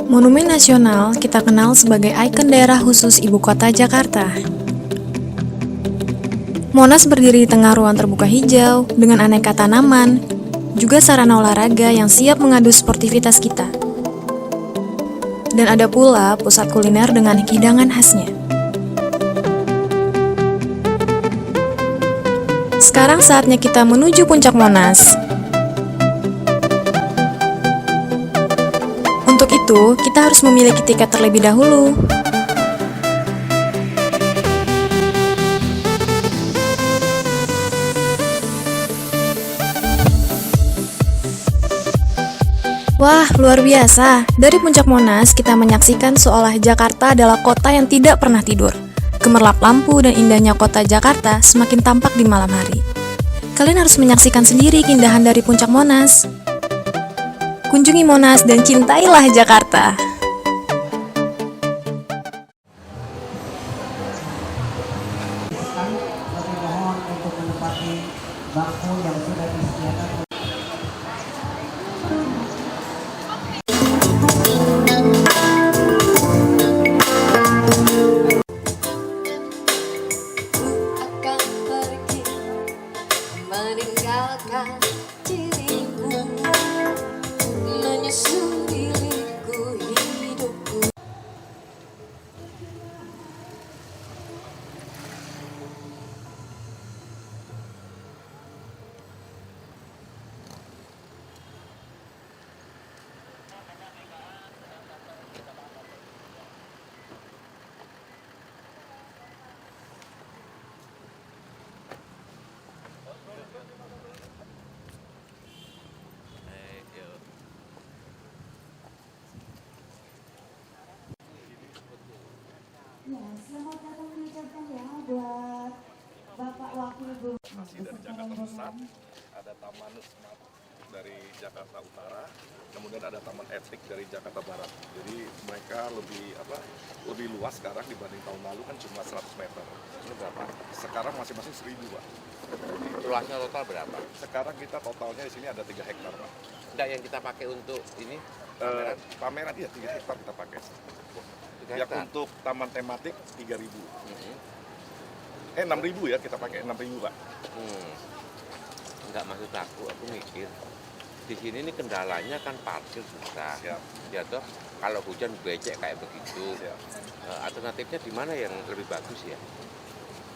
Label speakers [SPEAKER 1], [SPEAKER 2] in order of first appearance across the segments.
[SPEAKER 1] Monumen Nasional kita kenal sebagai ikon daerah khusus ibu kota Jakarta. Monas berdiri di tengah ruang terbuka hijau dengan aneka tanaman, juga sarana olahraga yang siap mengadu sportivitas kita. Dan ada pula pusat kuliner dengan hidangan khasnya. Sekarang saatnya kita menuju puncak Monas. Untuk itu, kita harus memiliki tiket terlebih dahulu. Wah, luar biasa. Dari puncak Monas, kita menyaksikan seolah Jakarta adalah kota yang tidak pernah tidur. Gemerlap lampu dan indahnya kota Jakarta semakin tampak di malam hari. Kalian harus menyaksikan sendiri keindahan dari puncak Monas. Kunjungi Monas dan cintailah Jakarta.
[SPEAKER 2] Kami mohon untuk menempati bangku yang sudah disediakan.
[SPEAKER 3] Akan pergi meninggalkan dirimu, menyusuri liku hidupku.
[SPEAKER 4] Ya, selamat datang diucapkan ya buat Bapak Wakil Gubernur.
[SPEAKER 5] Masih dari Jakarta Pusat, ada Taman Smart dari Jakarta Utara, kemudian ada Taman Etik dari Jakarta Barat. Jadi mereka lebih luas sekarang dibanding tahun lalu kan cuma 100 meter. Ini berapa? Sekarang masing-masing 1000, Pak.
[SPEAKER 6] Luasnya total berapa?
[SPEAKER 5] Sekarang kita totalnya di sini ada 3 hektar, Pak.
[SPEAKER 6] Enggak yang kita pakai untuk ini
[SPEAKER 5] Pameran iya 3 hektar kita pakai.
[SPEAKER 6] 3
[SPEAKER 5] Yang
[SPEAKER 6] hektar.
[SPEAKER 5] untuk taman tematik 3000.
[SPEAKER 6] Mhm.
[SPEAKER 5] 6000 ya kita pakai 6000, Pak.
[SPEAKER 6] Enggak, maksud aku mikir di sini ini kendalanya kan parkir susah.
[SPEAKER 5] Siap.
[SPEAKER 6] Ya toh, kalau hujan becek kayak begitu.
[SPEAKER 5] Siap.
[SPEAKER 6] Alternatifnya di mana yang lebih bagus ya?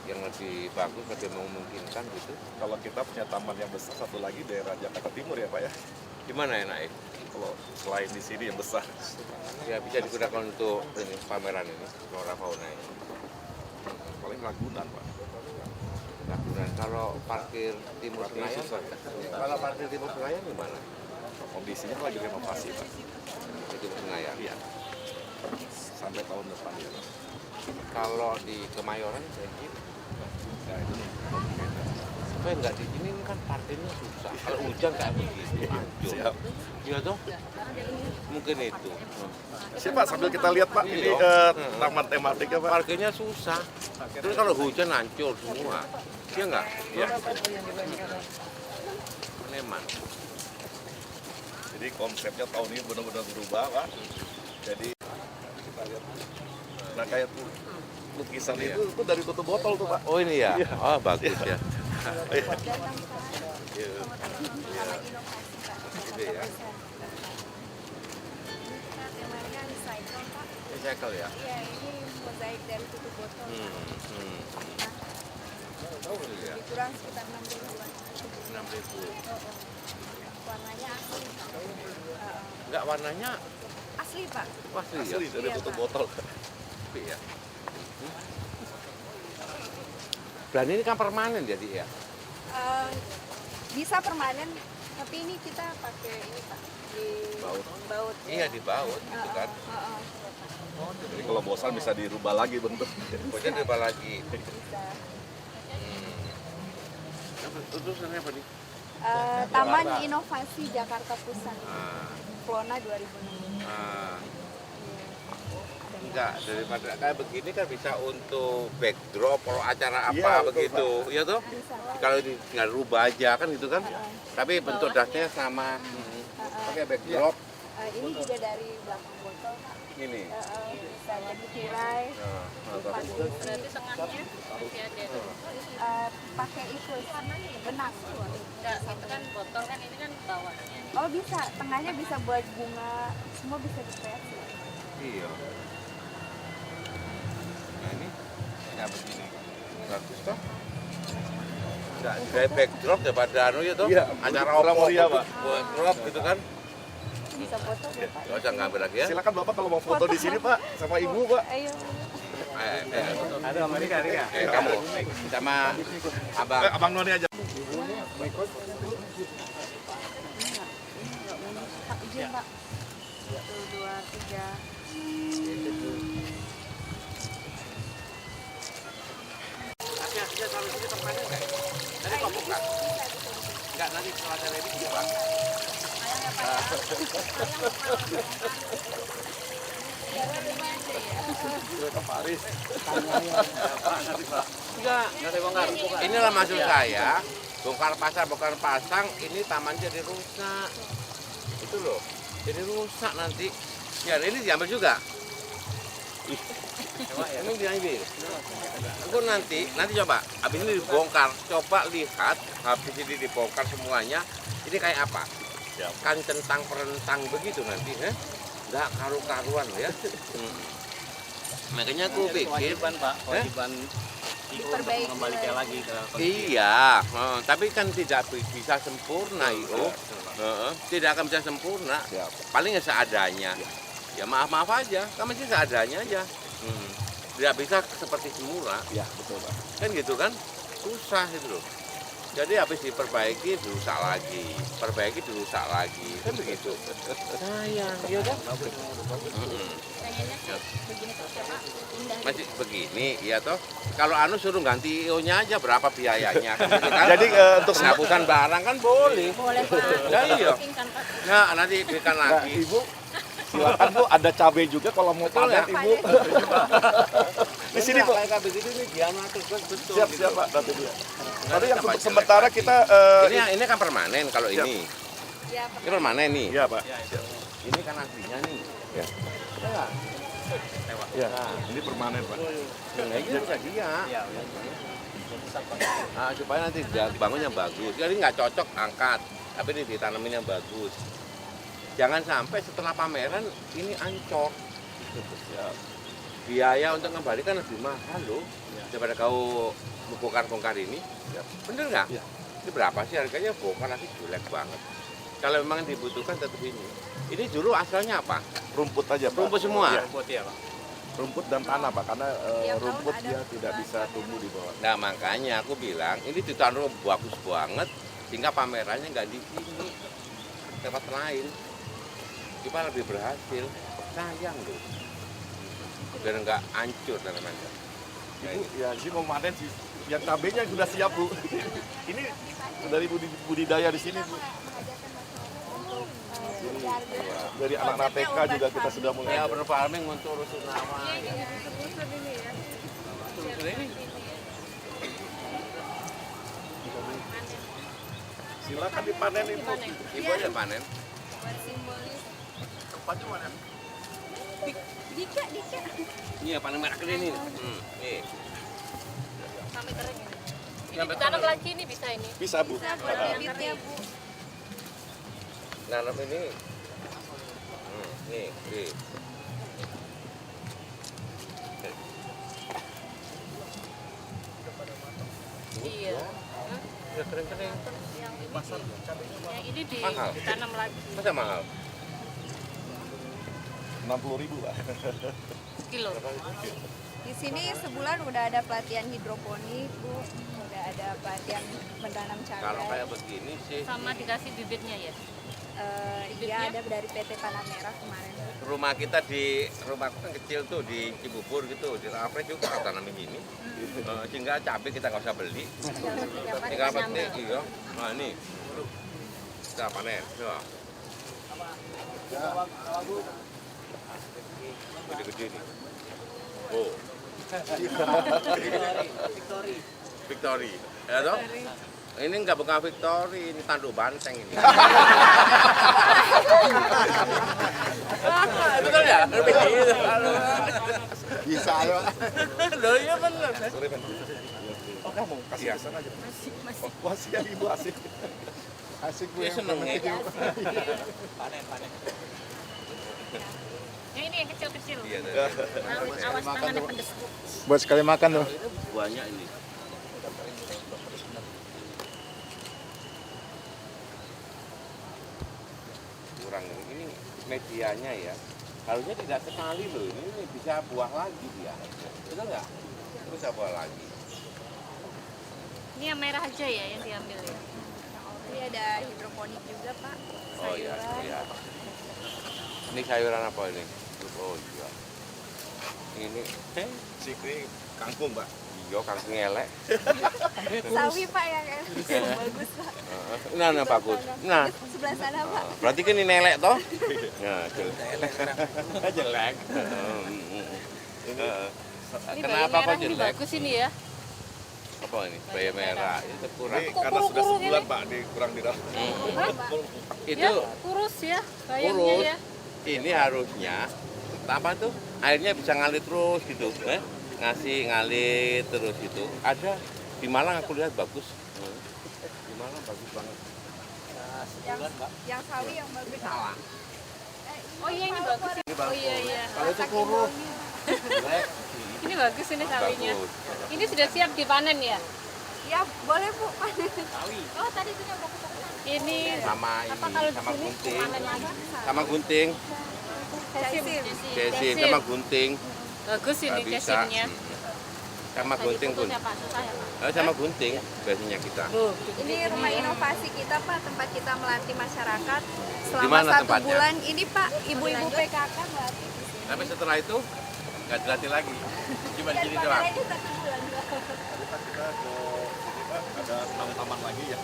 [SPEAKER 6] Yang lebih bagus, lebih memungkinkan gitu.
[SPEAKER 5] Kalau kita punya taman yang besar satu lagi daerah Jakarta Timur ya, Pak ya.
[SPEAKER 6] Di mana enaknya?
[SPEAKER 5] Kalau selain di sini yang besar.
[SPEAKER 6] Ya bisa digunakan untuk ini pameran ini, flora fauna ini.
[SPEAKER 5] Paling Ragunan, Pak.
[SPEAKER 6] Ragunan. Kalau parkir Timur
[SPEAKER 5] Parkir
[SPEAKER 6] Senayan,
[SPEAKER 5] susah.
[SPEAKER 6] kalau parkir Timur Senayan di mana?
[SPEAKER 5] Kondisinya lagi renovasi, Pak.
[SPEAKER 6] Di Timur Senayan.
[SPEAKER 5] Iya. Sampai tahun depan ya.
[SPEAKER 6] Kalau di Kemayoran, jadi
[SPEAKER 5] Ya itu nih.
[SPEAKER 6] supaya nggak di sini kan parkirnya susah. Kalau hujan kayak begitu, hancur.
[SPEAKER 5] Siap.
[SPEAKER 6] Iya toh? Mungkin itu.
[SPEAKER 5] Siap, Pak, sambil kita lihat, Pak, ini
[SPEAKER 6] Iya.
[SPEAKER 5] taman tematiknya, Pak.
[SPEAKER 6] Parkirnya susah. Terus kalau hujan hancur semua. Iya nggak?
[SPEAKER 5] Iya.
[SPEAKER 6] Memang.
[SPEAKER 5] Jadi konsepnya tahun ini benar-benar berubah, Pak. Jadi kita lihat. Nah, kayak tuh lukisan
[SPEAKER 6] Iya.
[SPEAKER 5] itu dari tutup botol tuh, Pak.
[SPEAKER 6] Oh ini ya?
[SPEAKER 5] Iya.
[SPEAKER 6] Oh bagus ya.
[SPEAKER 5] Iya.
[SPEAKER 6] Gitu ya.
[SPEAKER 4] Temanya recycle, Pak.
[SPEAKER 6] Recycle ya?
[SPEAKER 4] Iya, ini mozaik dari tutup botol.
[SPEAKER 6] Iya.
[SPEAKER 4] Kurang sekitar 6.000-an.
[SPEAKER 6] 6.000.
[SPEAKER 4] Warnanya asli, Pak.
[SPEAKER 6] Enggak, warnanya
[SPEAKER 4] Asli, Pak.
[SPEAKER 6] asli ya?
[SPEAKER 5] Asli dari
[SPEAKER 4] Iya,
[SPEAKER 5] tutup
[SPEAKER 4] Pak.
[SPEAKER 5] botol.
[SPEAKER 6] Tapi ya. Dan ini kan permanen jadi ya?
[SPEAKER 4] Bisa permanen, tapi ini kita pakai ini, Pak. Di baut.
[SPEAKER 6] Iya, di baut gitu kan.
[SPEAKER 5] Jadi kalau bosan bisa dirubah lagi bentuk.
[SPEAKER 6] Kemudian dirubah lagi.
[SPEAKER 4] Bisa.
[SPEAKER 6] Terus ini apa nih?
[SPEAKER 4] Taman Inovasi Jakarta Pusat.
[SPEAKER 6] Ah,
[SPEAKER 4] Flona 2006.
[SPEAKER 6] ah.
[SPEAKER 4] Iya. Ada
[SPEAKER 6] Enggak, daripada kayak begini kan bisa untuk backdrop kalau acara apa
[SPEAKER 5] Iya, betul,
[SPEAKER 6] begitu, ya toh? Kalau tinggal rubah aja kan gitu kan. Tapi bentuk dasnya sama. Pakai backdrop
[SPEAKER 4] Ini juga dari belakang botol, Pak.
[SPEAKER 6] ini.
[SPEAKER 4] Bisa jadi tirai.
[SPEAKER 7] Berarti tengahnya masih ada.
[SPEAKER 4] Pakai itu benang.
[SPEAKER 7] Enggak, itu kan botol kan, ini kan bawahnya.
[SPEAKER 4] Oh bisa, tengahnya bisa buat bunga, semua bisa dikreasi.
[SPEAKER 6] Iya. Nah ini kayak begini. Bagus toh? Enggak, kayak backdrop daripada anu ya toh?
[SPEAKER 5] Iya,
[SPEAKER 6] Acara
[SPEAKER 5] kurang
[SPEAKER 6] opo
[SPEAKER 5] meriah, Pak.
[SPEAKER 6] backdrop gitu kan?
[SPEAKER 4] Bisa foto ya Pak.
[SPEAKER 6] Gak usah ngambil lagi ya.
[SPEAKER 5] Silakan Bapak kalau mau foto di sini Pak sama Ibu Pak.
[SPEAKER 4] Ayo.
[SPEAKER 6] Ada kamu sama abang.
[SPEAKER 5] Abang Noni aja.
[SPEAKER 4] Pak izin Pak. 1, 2, 3.
[SPEAKER 6] Hati-hatinya kalau sini permanen nggak? Nanti kok buka? Enggak, nanti setelah acara ini buka.
[SPEAKER 5] Ke Paris.
[SPEAKER 6] Enggak. Inilah maksud saya. Bongkar pasang, ini taman jadi rusak. Itu loh. Jadi rusak nanti. Ya, ini diambil juga. Ini diambil. Itu nanti coba. Habis ini dibongkar. Coba lihat. Habis ini dibongkar semuanya. Ini kayak apa? Kan centang-perentang begitu nanti. Enggak karu-karuan ya. Makanya aku pikir.
[SPEAKER 8] Kewajiban Pak, kewajiban
[SPEAKER 4] Diperbaiki
[SPEAKER 8] mengembalikan lagi ke
[SPEAKER 6] Iya, tapi kan tidak bisa sempurna itu. Tidak akan bisa sempurna. Paling ya seadanya. Ya maaf aja, kan masih seadanya aja. Tidak bisa seperti semula.
[SPEAKER 5] Ya, betul Pak.
[SPEAKER 6] Kan gitu kan? Susah itu loh. Jadi habis diperbaiki dirusak lagi, perbaiki dirusak lagi, kan begitu. Sayang, iya kan?
[SPEAKER 7] Pengennya begini terus ya Pak, indah.
[SPEAKER 6] Masih begini, ya toh. Kalau anu suruh ganti IO-nya aja berapa biayanya, kan gitu kan?
[SPEAKER 5] Jadi untuk
[SPEAKER 6] penghapusan barang kan boleh.
[SPEAKER 7] Boleh Pak.
[SPEAKER 6] Ya iya.
[SPEAKER 7] Booking kan Pak.
[SPEAKER 6] Nah, nanti berikan
[SPEAKER 5] Nah,
[SPEAKER 6] lagi.
[SPEAKER 5] Ibu silakan Bu, ada cabai juga kalau mau
[SPEAKER 6] Betul
[SPEAKER 5] panen
[SPEAKER 6] ya?
[SPEAKER 5] Ibu. Di sini Bu.
[SPEAKER 6] Kayak begitu ini diameter betul.
[SPEAKER 5] Siap
[SPEAKER 6] gitu.
[SPEAKER 5] siap Pak, nanti dia. Tapi yang
[SPEAKER 6] Kita
[SPEAKER 5] untuk
[SPEAKER 6] baca
[SPEAKER 5] sementara
[SPEAKER 6] lagi.
[SPEAKER 5] kita
[SPEAKER 6] ini kan permanen kalau
[SPEAKER 5] Siap.
[SPEAKER 6] ini. Ini permanen nih.
[SPEAKER 5] Iya Pak.
[SPEAKER 6] Ini kan aslinya nih.
[SPEAKER 5] Ya.
[SPEAKER 6] Ya.
[SPEAKER 5] Ya. Ini permanen Pak.
[SPEAKER 6] Nah, ini bisa dia. Nah, supaya nanti bangunnya bagus. Jadi nggak cocok angkat, tapi ini ditanamin yang bagus. Jangan sampai setelah pameran ini ancur. Biaya untuk kembalikan lebih mahal loh daripada kau bongkar ini. Bener nggak?
[SPEAKER 5] Ya.
[SPEAKER 6] Ini berapa sih harganya? Bongkar lagi jelek banget. Kalau memang dibutuhkan tetap ini. Ini dulu asalnya apa?
[SPEAKER 5] Rumput aja Pak.
[SPEAKER 6] Rumput semua.
[SPEAKER 5] Iya,
[SPEAKER 8] buat ya Pak.
[SPEAKER 5] rumput dan tanah Pak, karena
[SPEAKER 4] Tiap tahun
[SPEAKER 5] rumput
[SPEAKER 4] ada
[SPEAKER 5] dia tidak bisa tumbuh di bawah.
[SPEAKER 6] Nah makanya aku bilang ini ditaruh bagus banget sehingga pamerannya nggak di sini, tempat lain. Kita lebih berhasil. Sayang loh. Biar nggak hancur tanamannya.
[SPEAKER 5] Ibu, ya ini mau panen sih. Yang cabenya sudah siap Bu. Ini dari budidaya di sini Bu. Dari anak-anak TK juga kita sudah mulai.
[SPEAKER 6] Ya berfarming untuk rusunawa. Rusun ini.
[SPEAKER 5] Silakan dipanen Ibu.
[SPEAKER 6] Ibu aja panen.
[SPEAKER 7] Buat simbolis.
[SPEAKER 5] Tempatnya mana?
[SPEAKER 4] Dika.
[SPEAKER 6] Iya panen merah gede nih. Nih.
[SPEAKER 7] Sampai kering ini. Ini
[SPEAKER 6] Sampai
[SPEAKER 7] ditanam
[SPEAKER 6] kering.
[SPEAKER 7] lagi nih bisa ini.
[SPEAKER 5] Bisa Bu.
[SPEAKER 7] Buat bibitnya Bu.
[SPEAKER 6] Nanam ini. Nih.
[SPEAKER 7] Iya.
[SPEAKER 6] Udah kering-kering.
[SPEAKER 7] Yang ini
[SPEAKER 6] Mahal.
[SPEAKER 7] ditanam lagi
[SPEAKER 6] Masa mahal?
[SPEAKER 5] 60.000 Pak.
[SPEAKER 7] kilo.
[SPEAKER 4] Di sini sebulan udah ada pelatihan hidroponik, Bu. Udah ada pelatihan menanam
[SPEAKER 6] Kalau
[SPEAKER 4] cabai.
[SPEAKER 6] kayak begini sih,
[SPEAKER 7] Sama dikasih bibitnya ya.
[SPEAKER 4] Iya, ada dari PT Panah Merah kemarin.
[SPEAKER 6] rumah kita di rumahku kan kecil tuh di Cibubur gitu, di Rapres juga tanamin ini. Sehingga cabai kita nggak usah beli. Tinggal petik, iya. Nah ini, kita panen. Ya. Gede-gede nih. Oh. Victory. Ya toh? Ini nggak bukan Victory, ini tanduk banteng ini. Betul ya?
[SPEAKER 9] Bisa ya, Pak.
[SPEAKER 6] Loh iya benar.
[SPEAKER 5] Sorry, Ben. Oh, kamu kasih hasan aja. Oh, masih ya, Ibu asik.
[SPEAKER 9] Asik Bu.
[SPEAKER 6] Dia
[SPEAKER 9] yang
[SPEAKER 6] seneng ya.
[SPEAKER 9] pemetik.
[SPEAKER 7] Yang ini yang kecil-kecil.
[SPEAKER 6] Iya,
[SPEAKER 7] Awas tangannya pedes.
[SPEAKER 9] Buat sekali makan tuh.
[SPEAKER 6] banyak ini. Kurang ini medianya ya. Harusnya tidak sekali loh, ini bisa buah lagi dia. Betul nggak? Bisa buah lagi.
[SPEAKER 7] Ini yang merah aja ya yang diambil ya.
[SPEAKER 4] Ini ada hidroponik juga Pak.
[SPEAKER 6] Oh iya,
[SPEAKER 4] Sayuran.
[SPEAKER 6] iya. Ini sayuran apa ini? Oh iya. Ini
[SPEAKER 5] Sikri kangkung, Pak.
[SPEAKER 6] iya kangkung elek.
[SPEAKER 4] Sawi Pak yang bagus Pak.
[SPEAKER 6] Nah, bagus. Nah,
[SPEAKER 4] Sebelah sana Pak.
[SPEAKER 6] berarti kan ini elek toh? Nah, jelek. Jelek.
[SPEAKER 7] Ini
[SPEAKER 6] Kenapa
[SPEAKER 7] bayi
[SPEAKER 6] kok
[SPEAKER 7] merah ini
[SPEAKER 6] jelek?
[SPEAKER 7] bagus ini ya.
[SPEAKER 6] Apa ini? Bayi merah. Itu kurang.
[SPEAKER 5] Ini karena sudah sebulan, Pak, kurang di dalam.
[SPEAKER 6] Itu
[SPEAKER 7] Ya, kurus ya bayamnya
[SPEAKER 6] kurus.
[SPEAKER 7] ya.
[SPEAKER 6] Ini harusnya apa tuh? Airnya bisa ngalir terus gitu, ngalir terus gitu. Ada di Malang aku lihat bagus. Di Malang bagus banget.
[SPEAKER 4] Yang sawi yang bagus.
[SPEAKER 7] Oh iya ini bagus. Oh iya iya.
[SPEAKER 6] Kalau itu kurus, jelek.
[SPEAKER 7] Ini bagus ini sawinya.
[SPEAKER 6] Bagus.
[SPEAKER 7] Ini sudah siap dipanen ya.
[SPEAKER 4] Ya boleh Bu panen.
[SPEAKER 7] Oh tadi sudah bagus. Ini
[SPEAKER 6] Sama
[SPEAKER 7] apa
[SPEAKER 6] ini,
[SPEAKER 7] kalau di
[SPEAKER 6] sama
[SPEAKER 7] sini
[SPEAKER 6] gunting,
[SPEAKER 7] panen lagi?
[SPEAKER 6] sama gunting,
[SPEAKER 4] Sesim.
[SPEAKER 6] jesim, sama gunting.
[SPEAKER 7] Bagus ini
[SPEAKER 6] Nggak bisa.
[SPEAKER 7] jasimnya.
[SPEAKER 6] Sama
[SPEAKER 7] Tadi
[SPEAKER 6] gunting pun.
[SPEAKER 7] fotonya Pak, susah ya Pak.
[SPEAKER 6] Sama gunting biasanya kita.
[SPEAKER 4] Ini rumah inovasi kita Pak, tempat kita melatih masyarakat selama
[SPEAKER 6] mana
[SPEAKER 4] 1
[SPEAKER 6] tempatnya?
[SPEAKER 4] bulan. Ini Pak, ibu-ibu PKK melatih.
[SPEAKER 6] Tapi setelah itu nggak dilatih lagi, cuma
[SPEAKER 4] Ya,
[SPEAKER 6] gini doang.
[SPEAKER 4] ini 1 bulan.
[SPEAKER 5] Tadi Pak kita ke sini, Pak, ada 6 taman lagi ya.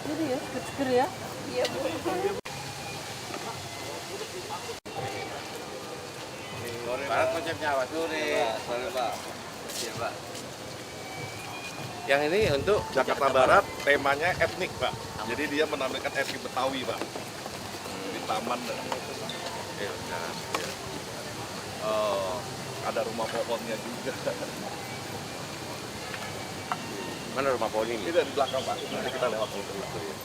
[SPEAKER 7] Ini ya, seger ya.
[SPEAKER 4] Iya Bu.
[SPEAKER 6] Barat konsepnya apa? Sore. Sore Pak. Iya Pak. Yang ini untuk
[SPEAKER 5] Jakarta Barat temanya etnik, Pak. Jadi dia menampilkan etnik Betawi, Pak. Di taman.
[SPEAKER 6] ya, nah, ya.
[SPEAKER 5] Oh, ada rumah pohonnya juga.
[SPEAKER 6] Mana rumah pohon
[SPEAKER 5] Ini
[SPEAKER 6] ini?
[SPEAKER 5] dari belakang, Pak. Nanti kita lewat dulu itu ya.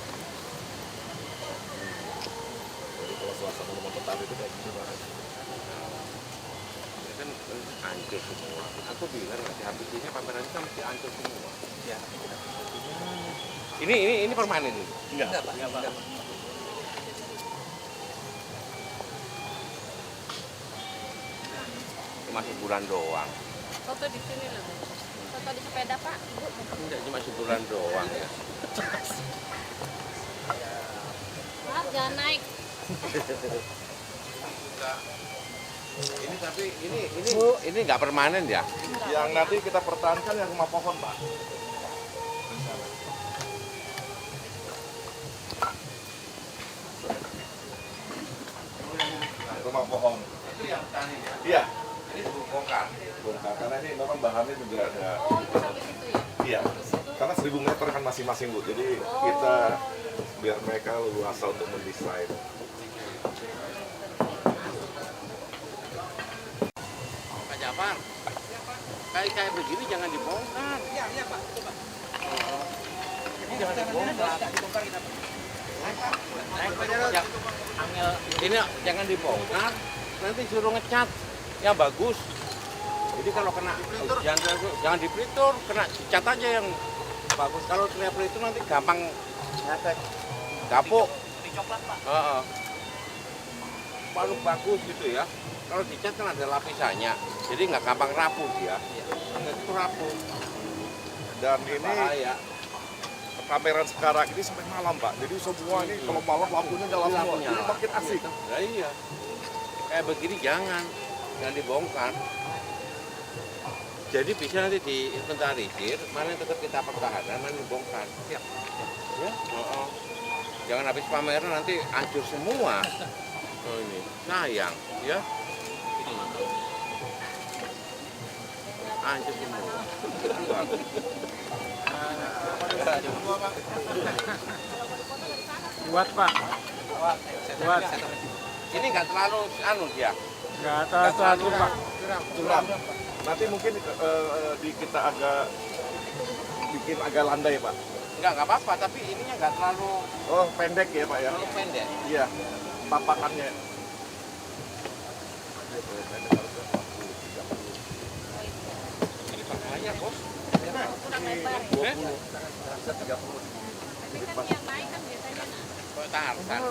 [SPEAKER 5] Jadi kalau suasana rumah Betawi itu kayak gitu, Pak.
[SPEAKER 6] Ini kan hancur semua. Aku bilang nanti habis ini pameran ini kan mesti hancur semua.
[SPEAKER 8] Ya.
[SPEAKER 6] Ini permanen ini.
[SPEAKER 5] Enggak, Pak.
[SPEAKER 6] Cuma sebulan doang.
[SPEAKER 7] Foto di sini loh. Foto di sepeda Pak. Ibu.
[SPEAKER 6] Enggak cuma sebulan doang ya.
[SPEAKER 7] Maaf jangan naik.
[SPEAKER 6] Enggak. Ini tapi ini nggak permanen ya?
[SPEAKER 5] Yang nanti kita pertahankan yang rumah pohon, Pak. Rumah pohon.
[SPEAKER 6] Itu yang tani ya?
[SPEAKER 5] Iya,
[SPEAKER 6] Ini bongkar.
[SPEAKER 5] bongkar. Karena ini memang bahannya juga ada.
[SPEAKER 7] Oh itu sampai situ ya.
[SPEAKER 5] Iya, karena 1000 meter kan masing-masing, Bu. Jadi kita biar mereka leluasa untuk mendesain.
[SPEAKER 6] Pak Jafar, kayak begini jangan dibongkar. Iya, iya Pak. Coba. Ini jangan dibongkar. Ini jangan dibongkar. Nanti suruh ngecat yang bagus. Jadi kalau kena jangan dipelitur, kena cat aja yang bagus. Kalau kena pelitur nanti gampang kapuk.
[SPEAKER 8] Dicoklat Pak.
[SPEAKER 6] Palu bagus gitu ya. Kalau dicat kan ada lapisannya, jadi nggak gampang rapuh dia. Nggak itu rapuh.
[SPEAKER 5] Dan ini
[SPEAKER 6] Bahaya.
[SPEAKER 5] pameran sekarang ini sampai malam, Pak. Jadi semua ini kalau malam lampunya nyala semua. Jadi makin asik.
[SPEAKER 6] Nah, iya. Kayak begini jangan dibongkar. Jadi bisa nanti diinventarisir, mana yang tetap kita pertahankan, mana yang dibongkar. Siap. Ya? Jangan habis pameran nanti hancur semua. Oh ini sayang ya. Hancur semua.
[SPEAKER 9] Buat Pak. Buat.
[SPEAKER 6] Ini nggak terlalu anu dia.
[SPEAKER 9] Nggak terlalu Pak.
[SPEAKER 5] Curam. Nanti mungkin kita bikin agak landai Pak.
[SPEAKER 6] Nggak apa-apa, tapi ininya nggak terlalu
[SPEAKER 5] Oh pendek ya Pak ya?
[SPEAKER 6] terlalu pendek.
[SPEAKER 5] Iya, papakannya.
[SPEAKER 6] Ini pakai bos. Kok Tarsan?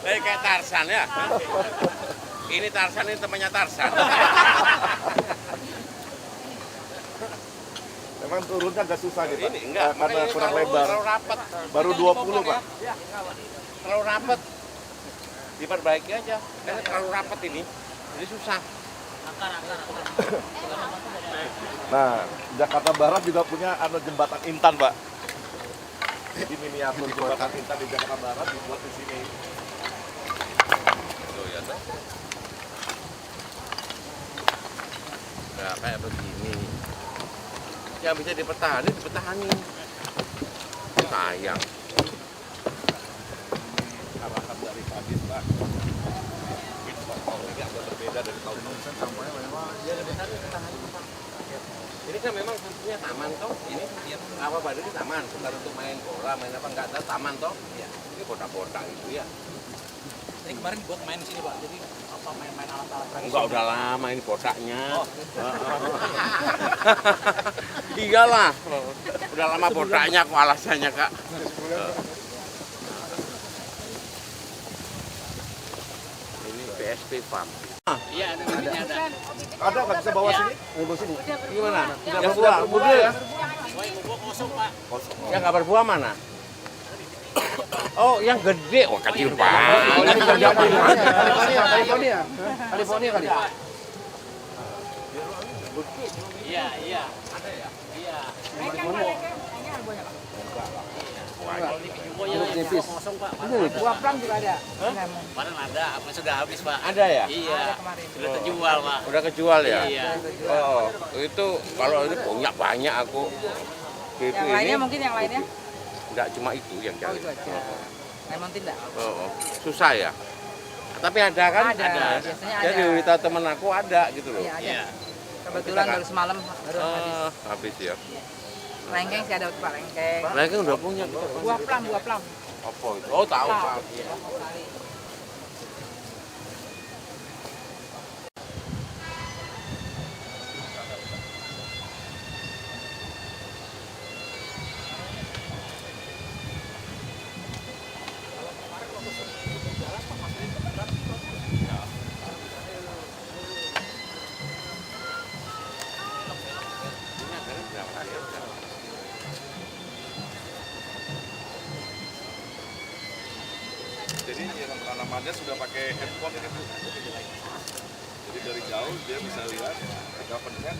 [SPEAKER 6] Kayak Tarsan ya? Ini Tarsan, ini temannya Tarsan.
[SPEAKER 5] Memang turunnya agak susah gitu.
[SPEAKER 6] Ini enggak,
[SPEAKER 5] Karena
[SPEAKER 6] makanya
[SPEAKER 5] kurang
[SPEAKER 6] kalau
[SPEAKER 5] lebar.
[SPEAKER 6] terlalu rapat.
[SPEAKER 5] Baru 20 Pak.
[SPEAKER 6] Terlalu rapat. Diperbaiki aja. Karena terlalu rapat ini. Jadi susah.
[SPEAKER 5] Nah, Jakarta Barat juga punya jembatan Intan Pak. Jadi miniatur jembatan Intan di Jakarta Barat dibuat di sini.
[SPEAKER 6] Tuh ya tuh. Nah, kayak begini. Yang bisa dipertahani. Sayang.
[SPEAKER 5] Arahan dari Kadis Pak. Mungkin tahun ini agak berbeda dari tahun-tahun sebelumnya.
[SPEAKER 6] Ini kan memang fungsinya taman toh. Ini apa Pak ini taman, bukan untuk main bola, main apa enggak tahu taman toh. Ini botak-botak itu ya.
[SPEAKER 8] Ini kemarin buat main di sini Pak, jadi apa main-main alat-alat.
[SPEAKER 6] Enggak udah lama ini botaknya. Iyalah. Udah lama botaknya kok alasannya Kak. Ini PSP Farm.
[SPEAKER 8] Iya, ada.
[SPEAKER 5] Ada nggak bisa bawa sini?
[SPEAKER 6] Bawa sini. Gimana?
[SPEAKER 5] Tidak
[SPEAKER 6] Yang
[SPEAKER 5] berbuah,
[SPEAKER 6] sudah
[SPEAKER 5] muda ya?
[SPEAKER 8] Wah, yang buah kosong Pak.
[SPEAKER 6] Yang nggak berbuah mana? Oh, yang gede. Oh, kecil banget.
[SPEAKER 2] California kali.
[SPEAKER 8] Iya. Ada ya? Iya. Buah kosong Pak.
[SPEAKER 2] Buah plang juga ada.
[SPEAKER 8] Kemarin ada, apa sudah habis Pak?
[SPEAKER 6] Ada ya?
[SPEAKER 8] Iya. Sudah terjual Pak.
[SPEAKER 6] Udah kejual ya?
[SPEAKER 8] Iya.
[SPEAKER 6] Oh, itu kalau ini punya banyak aku. Gitu
[SPEAKER 2] Yang lainnya
[SPEAKER 6] ini
[SPEAKER 2] mungkin yang lainnya?
[SPEAKER 6] enggak cuma itu yang
[SPEAKER 2] Oh
[SPEAKER 6] cari.
[SPEAKER 2] itu aja. Lemon tea enggak?
[SPEAKER 6] Oh. Susah ya? Tapi ada kan?
[SPEAKER 2] Ada, biasanya
[SPEAKER 6] Jadi
[SPEAKER 2] ada.
[SPEAKER 6] cerita temen aku ada gitu loh.
[SPEAKER 2] Iya ada.
[SPEAKER 8] Iya.
[SPEAKER 2] Kebetulan baru semalam baru habis.
[SPEAKER 6] Habis ya.
[SPEAKER 2] Lengkeng sih ada Pak, lengkeng.
[SPEAKER 6] Lagi udah punya.
[SPEAKER 2] Buah plang.
[SPEAKER 6] Apa itu? Oh, tahu Pak.
[SPEAKER 5] Jadi yang tanamannya sudah pakai handphone ini Bu. Jadi dari jauh dia bisa lihat covernya.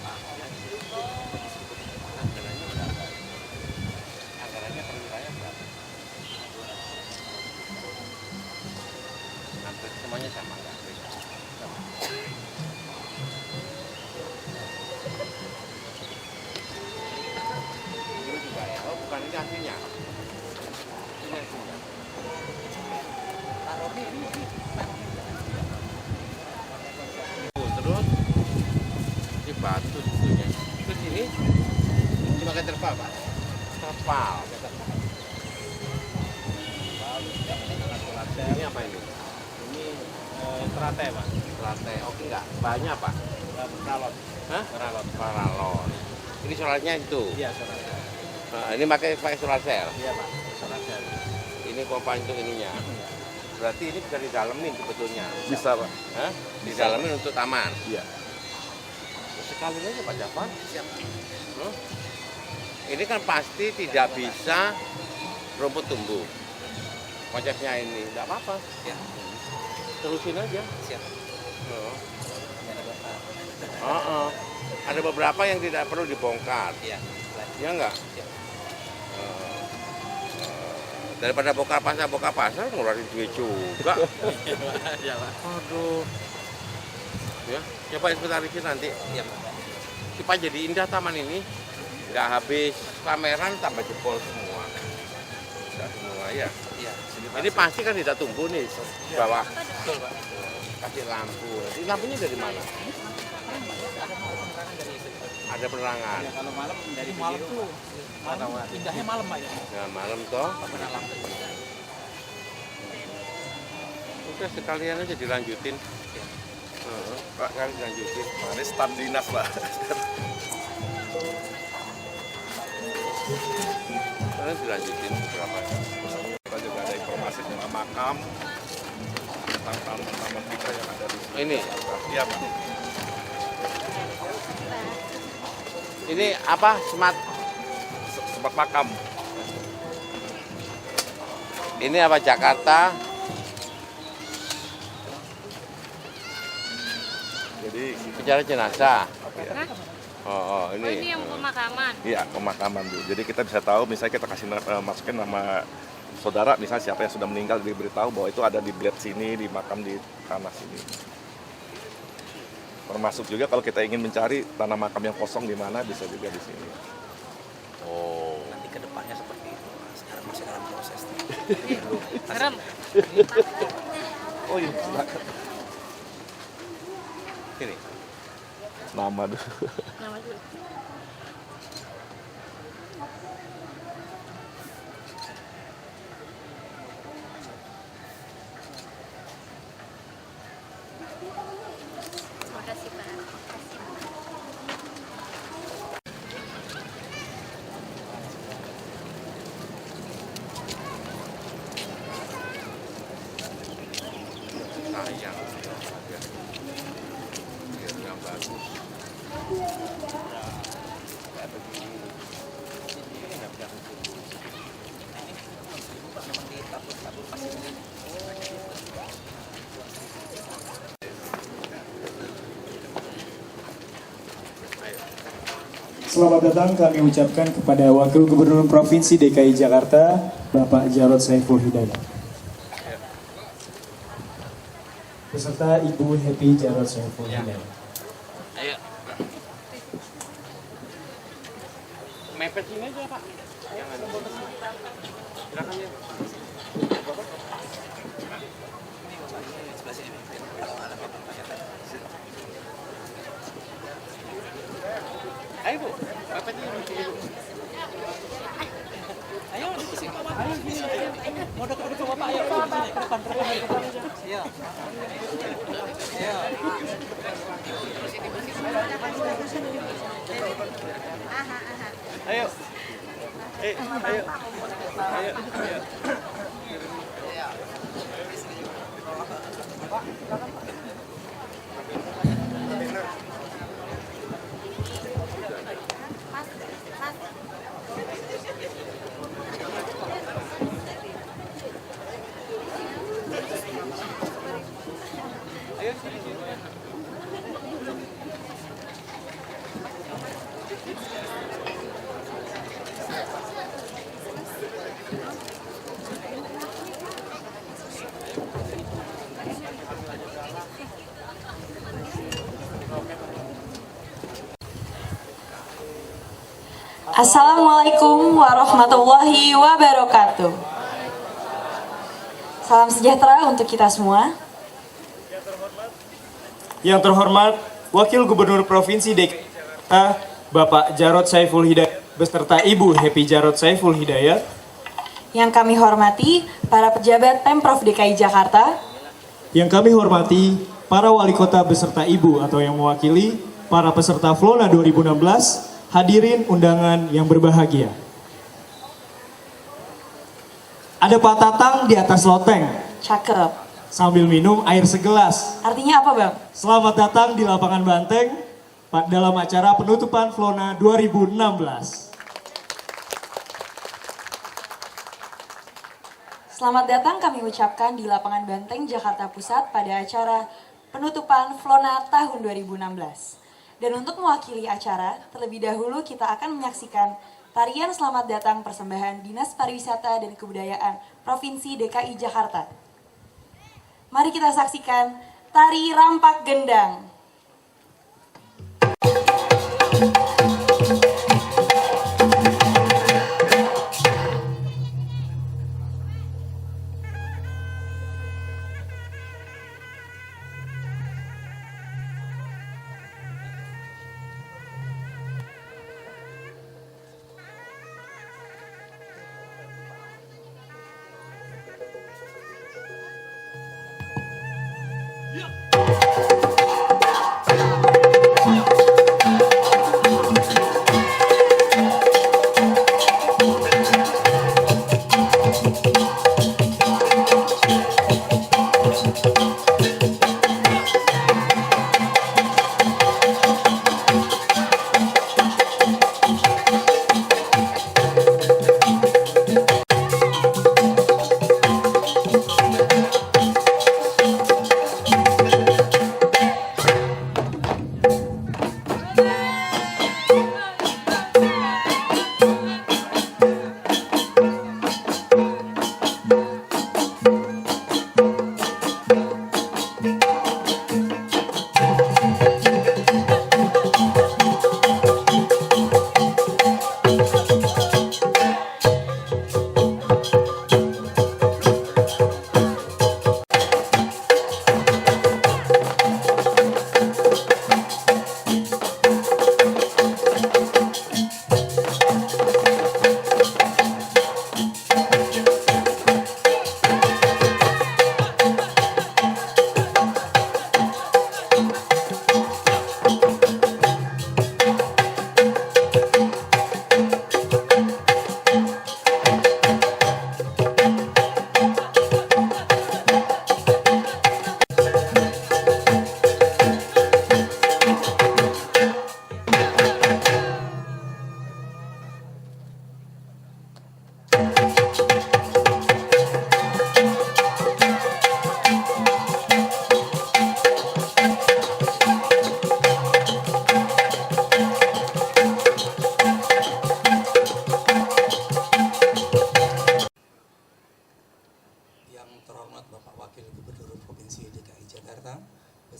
[SPEAKER 6] Anggarannya per wilayah berapa? Hampir semuanya sama nggak? Sama. Ini juga ya? Oh bukan, ini aslinya. Ini aslinya. Terus ini batu tentunya. Terus ini pakai terpal Pak? Terpal. Ini apa ini?
[SPEAKER 8] Ini teratai Pak.
[SPEAKER 6] Teratai. Oke enggak? Banyak Pak?
[SPEAKER 8] Paralon.
[SPEAKER 6] Hah? Paralon. Ini solarnya itu.
[SPEAKER 8] Iya, solarnya.
[SPEAKER 6] Nah, ini pakai solar cell.
[SPEAKER 8] Iya Pak, solarnya.
[SPEAKER 6] Ini pompa untuk ininya. Berarti ini bisa didalemin sebetulnya.
[SPEAKER 5] Bisa Pak.
[SPEAKER 6] Hah? Didalemin untuk taman.
[SPEAKER 5] Iya.
[SPEAKER 6] Sekali aja Pak Jafar. Siap. Ini kan pasti tidak bisa rumput tumbuh. Konsepnya ini enggak apa-apa.
[SPEAKER 8] Ya.
[SPEAKER 6] Terusin aja.
[SPEAKER 8] Siap.
[SPEAKER 6] Ada beberapa yang tidak perlu dibongkar.
[SPEAKER 8] Iya.
[SPEAKER 6] Ya enggak?
[SPEAKER 8] Siap.
[SPEAKER 6] Daripada bokar pasar ngeluarin duit juga.
[SPEAKER 8] Iya, Pak.
[SPEAKER 6] Aduh. Ya, coba inventarisir nanti.
[SPEAKER 8] Iya, Pak.
[SPEAKER 6] Supaya jadi indah taman ini. Nggak habis pameran tambah jebol semua. Nggak semua ya.
[SPEAKER 8] Iya.
[SPEAKER 6] Ini pasti kan tidak tumbuh nih bawah.
[SPEAKER 8] Betul, Pak.
[SPEAKER 6] Kasih lampu. Ini lampunya dari mana? Ada penerangan.
[SPEAKER 8] Ya, kalau malam dari malam tuh indahnya malam Pak ya.
[SPEAKER 6] Nah, malam toh.
[SPEAKER 8] Pameran lampu.
[SPEAKER 6] Udah sekalian aja dilanjutin. Pak kan dilanjutin.
[SPEAKER 5] Ini stand dinas, Pak.
[SPEAKER 6] Kalian dilanjutin berapa?
[SPEAKER 5] Kita juga ada informasi tentang makam, tentang taman-taman kita yang ada di sini.
[SPEAKER 6] Ini,
[SPEAKER 5] Iya, Pak.
[SPEAKER 6] ini apa? Smart.
[SPEAKER 5] Sempat makam.
[SPEAKER 6] Ini apa Jakarta?
[SPEAKER 5] Jadi
[SPEAKER 6] Bicara jenazah.
[SPEAKER 7] Hah?
[SPEAKER 6] Oh,
[SPEAKER 7] Oh, ini
[SPEAKER 6] ini.
[SPEAKER 7] yang pemakaman.
[SPEAKER 5] iya, pemakaman dulu. Jadi kita bisa tahu, misalnya kita kasih masukin nama saudara, misalnya siapa yang sudah meninggal, diberitahu bahwa itu ada di bled sini, di makam di tanah sini. Termasuk juga kalau kita ingin mencari tanah makam yang kosong di mana, bisa juga di sini.
[SPEAKER 6] Oh.
[SPEAKER 8] Nanti ke depannya seperti itu. Sekarang masih dalam proses.
[SPEAKER 7] Serem.
[SPEAKER 5] Oh iya, silakan.
[SPEAKER 6] Ini.
[SPEAKER 5] Nama dulu.
[SPEAKER 7] Nama dulu. Terima kasih, Pak.
[SPEAKER 6] Sayang. Biar yang bagus. Kayak begini. Ini nggak bisa tumbuh.
[SPEAKER 8] Memang ditabur-tabur pasir ini.
[SPEAKER 10] Selamat datang kami ucapkan kepada Wakil Gubernur Provinsi DKI Jakarta, Bapak Jarod Saiful Hidayat. Beserta Ibu Happy Jarod Saiful Hidayat.
[SPEAKER 6] Ayo. Mepet sini aja, Pak. Jangan. Silakan ya.
[SPEAKER 8] Sebelah sini. Kalau ada pakai
[SPEAKER 6] Ayo, Bu. Mepet ini.
[SPEAKER 8] Ayo di sini Pak. Ayo sini. Mau dekat ke Bapak ayo. Sini ke depan. Iya. Iya.
[SPEAKER 6] Ayo. Ayo. Ayo.
[SPEAKER 11] Assalamualaikum warahmatullahi wabarakatuh. Salam sejahtera untuk kita semua.
[SPEAKER 10] Yang terhormat Wakil Gubernur Provinsi DKI Jakarta, Bapak Jarod Saiful Hidayat beserta Ibu Happy Jarod Saiful Hidayat.
[SPEAKER 11] Yang kami hormati para pejabat Pemprov DKI Jakarta.
[SPEAKER 10] Yang kami hormati para wali kota beserta Ibu atau yang mewakili para peserta Flona 2016. Hadirin undangan yang berbahagia. Ada Pak Tatang di atas loteng.
[SPEAKER 11] Cakep.
[SPEAKER 10] Sambil minum air segelas.
[SPEAKER 11] Artinya apa, Bang?
[SPEAKER 10] Selamat datang di lapangan Banteng dalam acara penutupan Flona 2016.
[SPEAKER 11] Selamat datang kami ucapkan di lapangan Banteng, Jakarta Pusat pada acara penutupan Flona tahun 2016. Dan untuk mewakili acara, terlebih dahulu kita akan menyaksikan Tarian Selamat Datang persembahan Dinas Pariwisata dan Kebudayaan Provinsi DKI Jakarta. Mari kita saksikan Tari Rampak Gendang.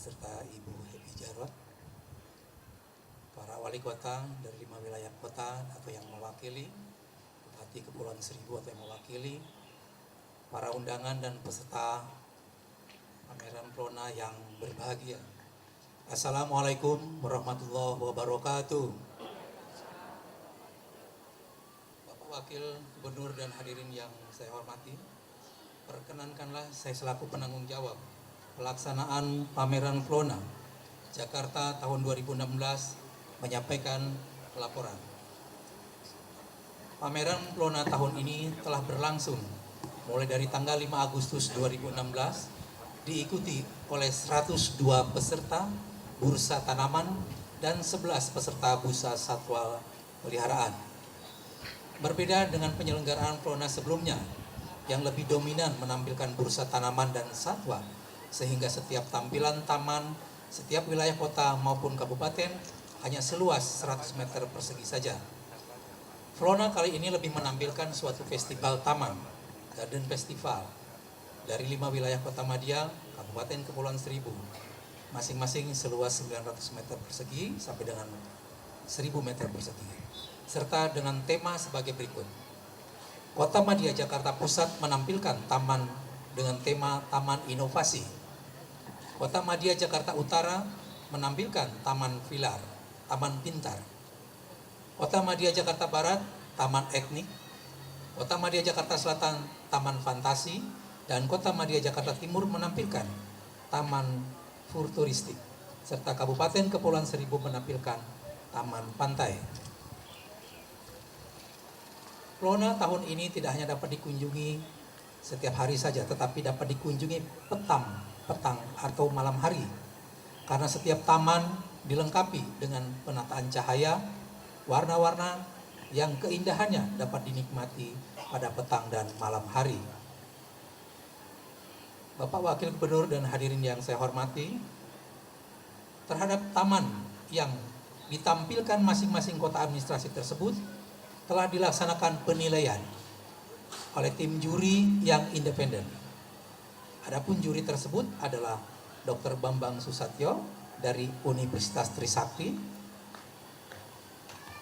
[SPEAKER 8] beserta Ibu Happy Jarot, para wali kota dari 5 wilayah kota atau yang mewakili, Bupati Kepulauan Seribu atau yang mewakili, para undangan dan peserta pameran Plona yang berbahagia. Assalamualaikum warahmatullahi wabarakatuh. Bapak Wakil Gubernur dan hadirin yang saya hormati, perkenankanlah saya selaku penanggung jawab pelaksanaan pameran Plona Jakarta tahun 2016 menyampaikan laporan. Pameran Plona tahun ini telah berlangsung mulai dari tanggal 5 Agustus 2016, diikuti oleh 102 peserta bursa tanaman dan 11 peserta bursa satwa peliharaan. Berbeda dengan penyelenggaraan Plona sebelumnya yang lebih dominan menampilkan bursa tanaman dan satwa, sehingga setiap tampilan taman, setiap wilayah kota maupun kabupaten hanya seluas 100 meter persegi saja. Plona kali ini lebih menampilkan suatu festival taman, Garden Festival, dari 5 wilayah kota Madia, Kabupaten Kepulauan Seribu, masing-masing seluas 900 meter persegi sampai dengan 1000 meter persegi, serta dengan tema sebagai berikut. Kota Madia Jakarta Pusat menampilkan taman dengan tema Taman Inovasi. Kota Madia Jakarta Utara menampilkan Taman Pilar, Taman Pintar. Kota Madia Jakarta Barat, Taman Etnik. Kota Madia Jakarta Selatan, Taman Fantasi. Dan Kota Madia Jakarta Timur menampilkan Taman Futuristik. Serta Kabupaten Kepulauan Seribu menampilkan Taman Pantai. Plona tahun ini tidak hanya dapat dikunjungi setiap hari saja, tetapi dapat dikunjungi petang atau malam hari, karena setiap taman dilengkapi dengan penataan cahaya, warna-warna yang keindahannya dapat dinikmati pada petang dan malam hari. Bapak Wakil Gubernur dan hadirin yang saya hormati, terhadap taman yang ditampilkan masing-masing kota administrasi tersebut, telah dilaksanakan penilaian oleh tim juri yang independen. Adapun juri tersebut adalah Dr. Bambang Susatyo dari Universitas Trisakti,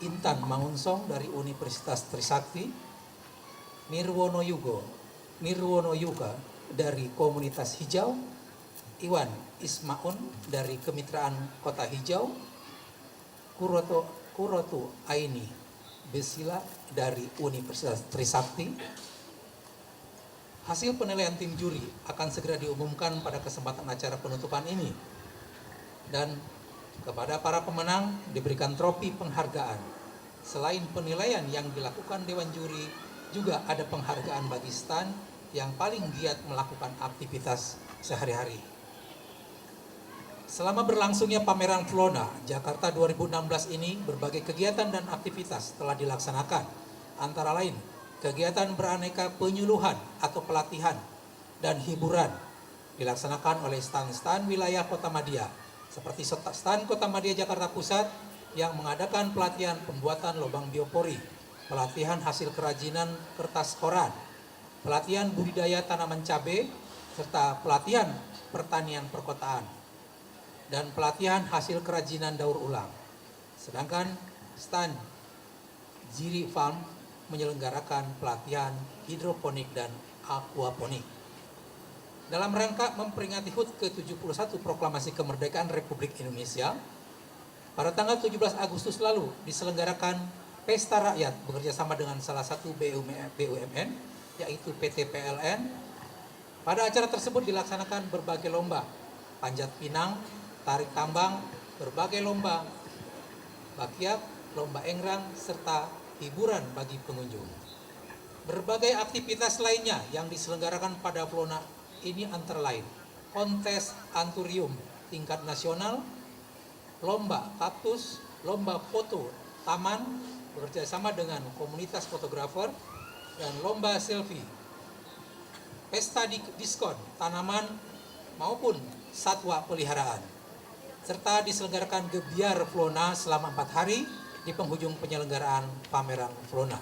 [SPEAKER 8] Intan Mangunsong dari Universitas Trisakti, Nirwono Yuga dari Komunitas Hijau, Iwan Ismaun dari Kemitraan Kota Hijau, Kuroto Aini Besila dari Universitas Trisakti. Hasil penilaian tim juri akan segera diumumkan pada kesempatan acara penutupan ini. Dan kepada para pemenang diberikan trofi penghargaan. Selain penilaian yang dilakukan Dewan Juri, juga ada penghargaan bagi stan yang paling giat melakukan aktivitas sehari-hari. Selama berlangsungnya pameran Flona Jakarta 2016 ini, berbagai kegiatan dan aktivitas telah dilaksanakan. Antara lain, kegiatan beraneka penyuluhan atau pelatihan dan hiburan dilaksanakan oleh stan-stan wilayah Kota Madia, seperti stan Kota Madia Jakarta Pusat yang mengadakan pelatihan pembuatan lubang biopori, pelatihan hasil kerajinan kertas koran, pelatihan budidaya tanaman cabai, serta pelatihan pertanian perkotaan, dan pelatihan hasil kerajinan daur ulang. Sedangkan stan Jiri Farm menyelenggarakan pelatihan hidroponik dan aquaponik. Dalam rangka memperingati HUT ke-71 Proklamasi Kemerdekaan Republik Indonesia, pada tanggal 17 Agustus lalu diselenggarakan Pesta Rakyat bekerjasama dengan salah satu BUMN, yaitu PT PLN. Pada acara tersebut dilaksanakan berbagai lomba, panjat pinang, tarik tambang, berbagai lomba bakiak, lomba engrang, serta hiburan bagi pengunjung. Berbagai aktivitas lainnya yang diselenggarakan pada Flona ini antara lain kontes anturium tingkat nasional, lomba kaktus, lomba foto taman bekerjasama dengan komunitas fotografer, dan lomba selfie, pesta diskon tanaman maupun satwa peliharaan, serta diselenggarakan gebiar Flona selama 4 hari di penghujung penyelenggaraan pameran Flona.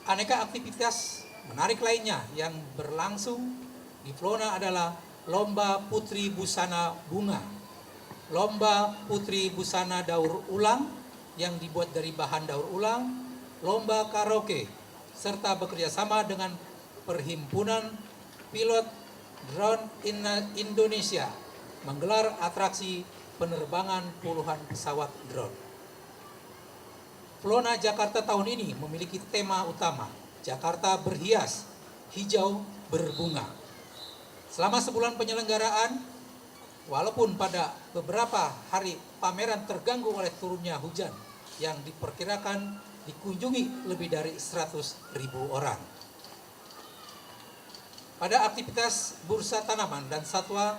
[SPEAKER 8] Aneka aktivitas menarik lainnya yang berlangsung di Flona adalah lomba putri busana bunga, lomba putri busana daur ulang yang dibuat dari bahan daur ulang, lomba karaoke, serta bekerjasama dengan Perhimpunan Pilot Drone Indonesia menggelar atraksi penerbangan puluhan pesawat drone. Flona Jakarta tahun ini memiliki tema utama, Jakarta berhias, hijau berbunga. Selama sebulan penyelenggaraan, walaupun pada beberapa hari pameran terganggu oleh turunnya hujan yang diperkirakan dikunjungi lebih dari 100.000 orang. Pada aktivitas bursa tanaman dan satwa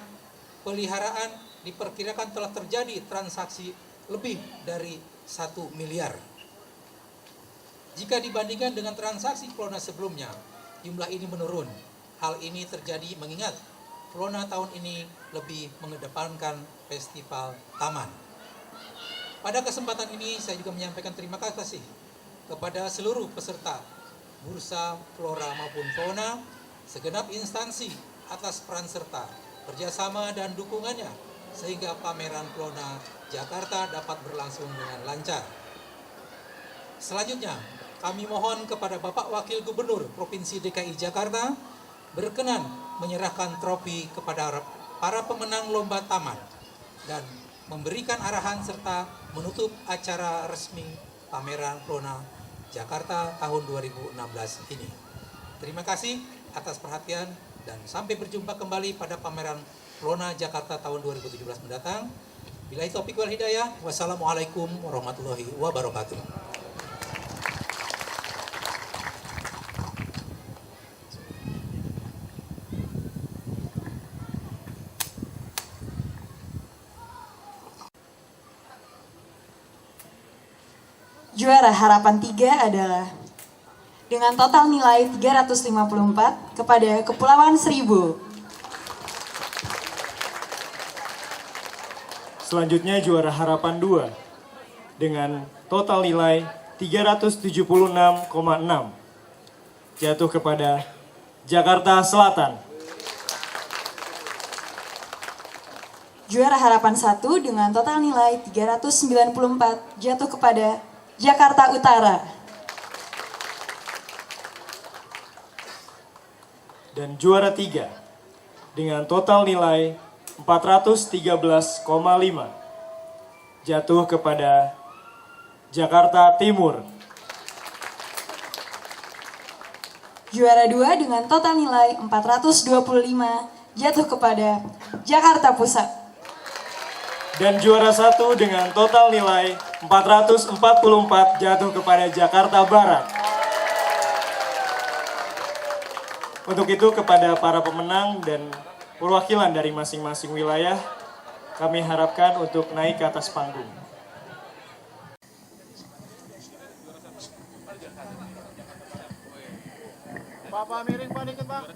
[SPEAKER 8] peliharaan diperkirakan telah terjadi transaksi lebih dari 1 miliar. Jika dibandingkan dengan transaksi Flona sebelumnya, jumlah ini menurun. Hal ini terjadi mengingat Flona tahun ini lebih mengedepankan festival taman. Pada kesempatan ini saya juga menyampaikan terima kasih kepada seluruh peserta bursa Flora maupun Fauna, segenap instansi atas peran serta, kerjasama dan dukungannya sehingga pameran Flona Jakarta dapat berlangsung dengan lancar. Selanjutnya, kami mohon kepada Bapak Wakil Gubernur Provinsi DKI Jakarta berkenan menyerahkan trofi kepada para pemenang lomba taman dan memberikan arahan serta menutup acara resmi pameran Flona Jakarta tahun 2016 ini. Terima kasih atas perhatian dan sampai berjumpa kembali pada pameran Flona Jakarta tahun 2017 mendatang. Billahi taufiq wal hidayah. Wassalamualaikum warahmatullahi wabarakatuh.
[SPEAKER 11] Juara harapan 3 adalah dengan total nilai 354 kepada Kepulauan Seribu.
[SPEAKER 10] Selanjutnya juara harapan 2 dengan total nilai 376,6. Jatuh kepada Jakarta Selatan.
[SPEAKER 11] Juara harapan 1 dengan total nilai 394 jatuh kepada Jakarta Utara.
[SPEAKER 10] Dan juara 3 dengan total nilai 413,5 jatuh kepada Jakarta Timur.
[SPEAKER 11] Juara 2 dengan total nilai 425 jatuh kepada Jakarta Pusat.
[SPEAKER 10] Dan juara 1 dengan total nilai 444 jatuh kepada Jakarta Barat. Untuk itu kepada para pemenang dan perwakilan dari masing-masing wilayah, kami harapkan untuk naik ke atas panggung.
[SPEAKER 9] Pak miring Pak dikit Pak.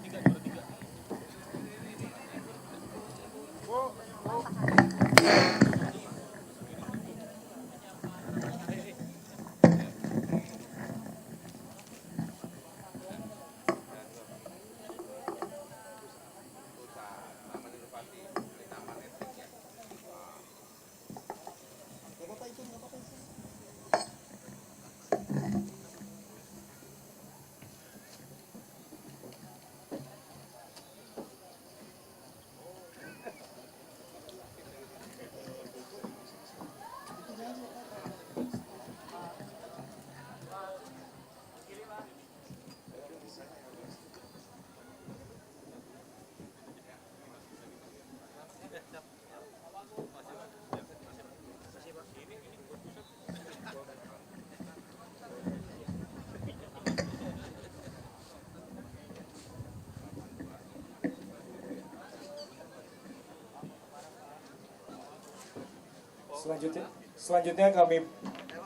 [SPEAKER 10] Selanjutnya kami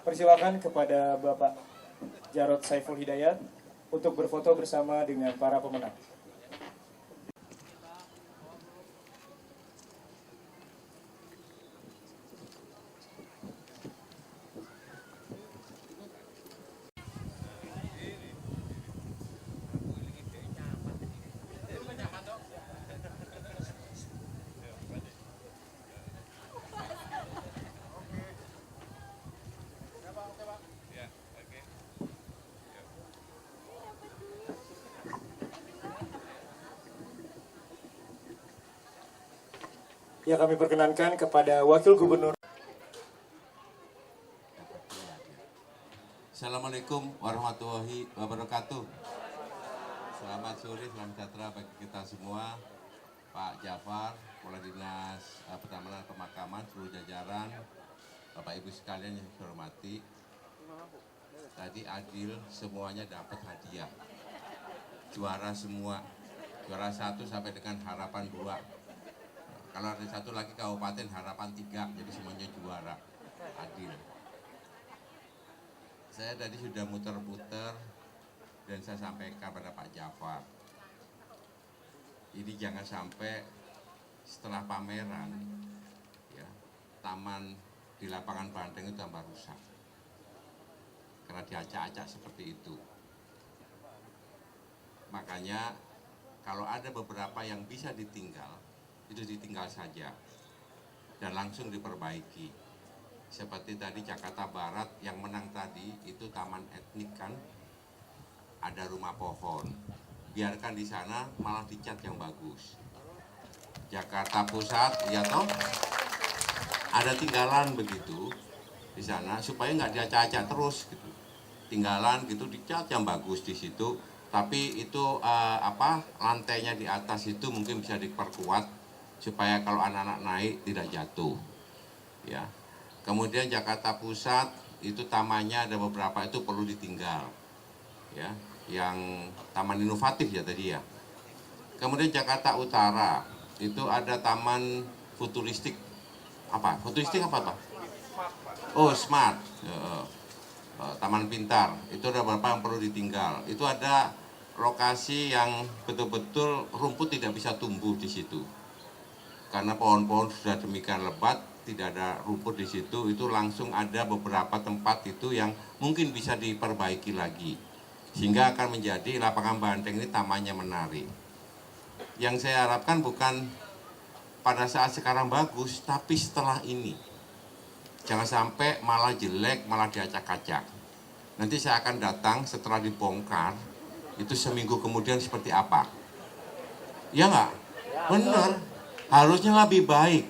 [SPEAKER 10] persilakan kepada Bapak Jarod Saiful Hidayat untuk berfoto bersama dengan para pemenang. Ya, kami perkenankan kepada Wakil Gubernur.
[SPEAKER 6] Assalamualaikum warahmatullahi wabarakatuh. Selamat sore, salam sejahtera bagi kita semua. Pak Jafar, Kepala Dinas Pertamanan Pemakaman, seluruh jajaran, Bapak Ibu sekalian yang saya hormati. Tadi adil, semuanya dapat hadiah. Juara semua. Juara 1 sampai dengan harapan 2. Kalau ada satu lagi kabupaten harapan 3, jadi semuanya juara. Adil. Saya tadi sudah muter-muter dan saya sampaikan pada Pak Jafar. Ini jangan sampai setelah pameran, ya, taman di lapangan Banteng itu tambah rusak. Karena diacak-acak seperti itu. Makanya kalau ada beberapa yang bisa ditinggal, itu ditinggal saja dan langsung diperbaiki. Seperti tadi Jakarta Barat yang menang tadi itu taman etnik kan, ada rumah pohon. Biarkan di sana malah dicat yang bagus. Jakarta Pusat, ya toh, ada tinggalan begitu di sana supaya nggak diacak-acak terus gitu. Tinggalan gitu dicat yang bagus di situ. Tapi itu lantainya di atas itu mungkin bisa diperkuat supaya kalau anak-anak naik tidak jatuh, ya. Kemudian Jakarta Pusat itu tamannya ada beberapa itu perlu ditinggal, ya. Yang taman inovatif ya tadi ya. Kemudian Jakarta Utara itu ada taman futuristik, Futuristik apa Pak? Oh, smart, taman pintar. Itu ada beberapa yang perlu ditinggal. Itu ada lokasi yang betul-betul rumput tidak bisa tumbuh di situ. Karena pohon-pohon sudah demikian lebat, tidak ada rumput di situ, itu langsung ada beberapa tempat itu yang mungkin bisa diperbaiki lagi. Sehingga akan menjadi lapangan banteng ini tamannya menarik. Yang saya harapkan bukan pada saat sekarang bagus, tapi setelah ini. Jangan sampai malah jelek, malah diacak-acak. Nanti saya akan datang setelah dibongkar, itu seminggu kemudian seperti apa. Ya nggak? Benar. Harusnya lebih baik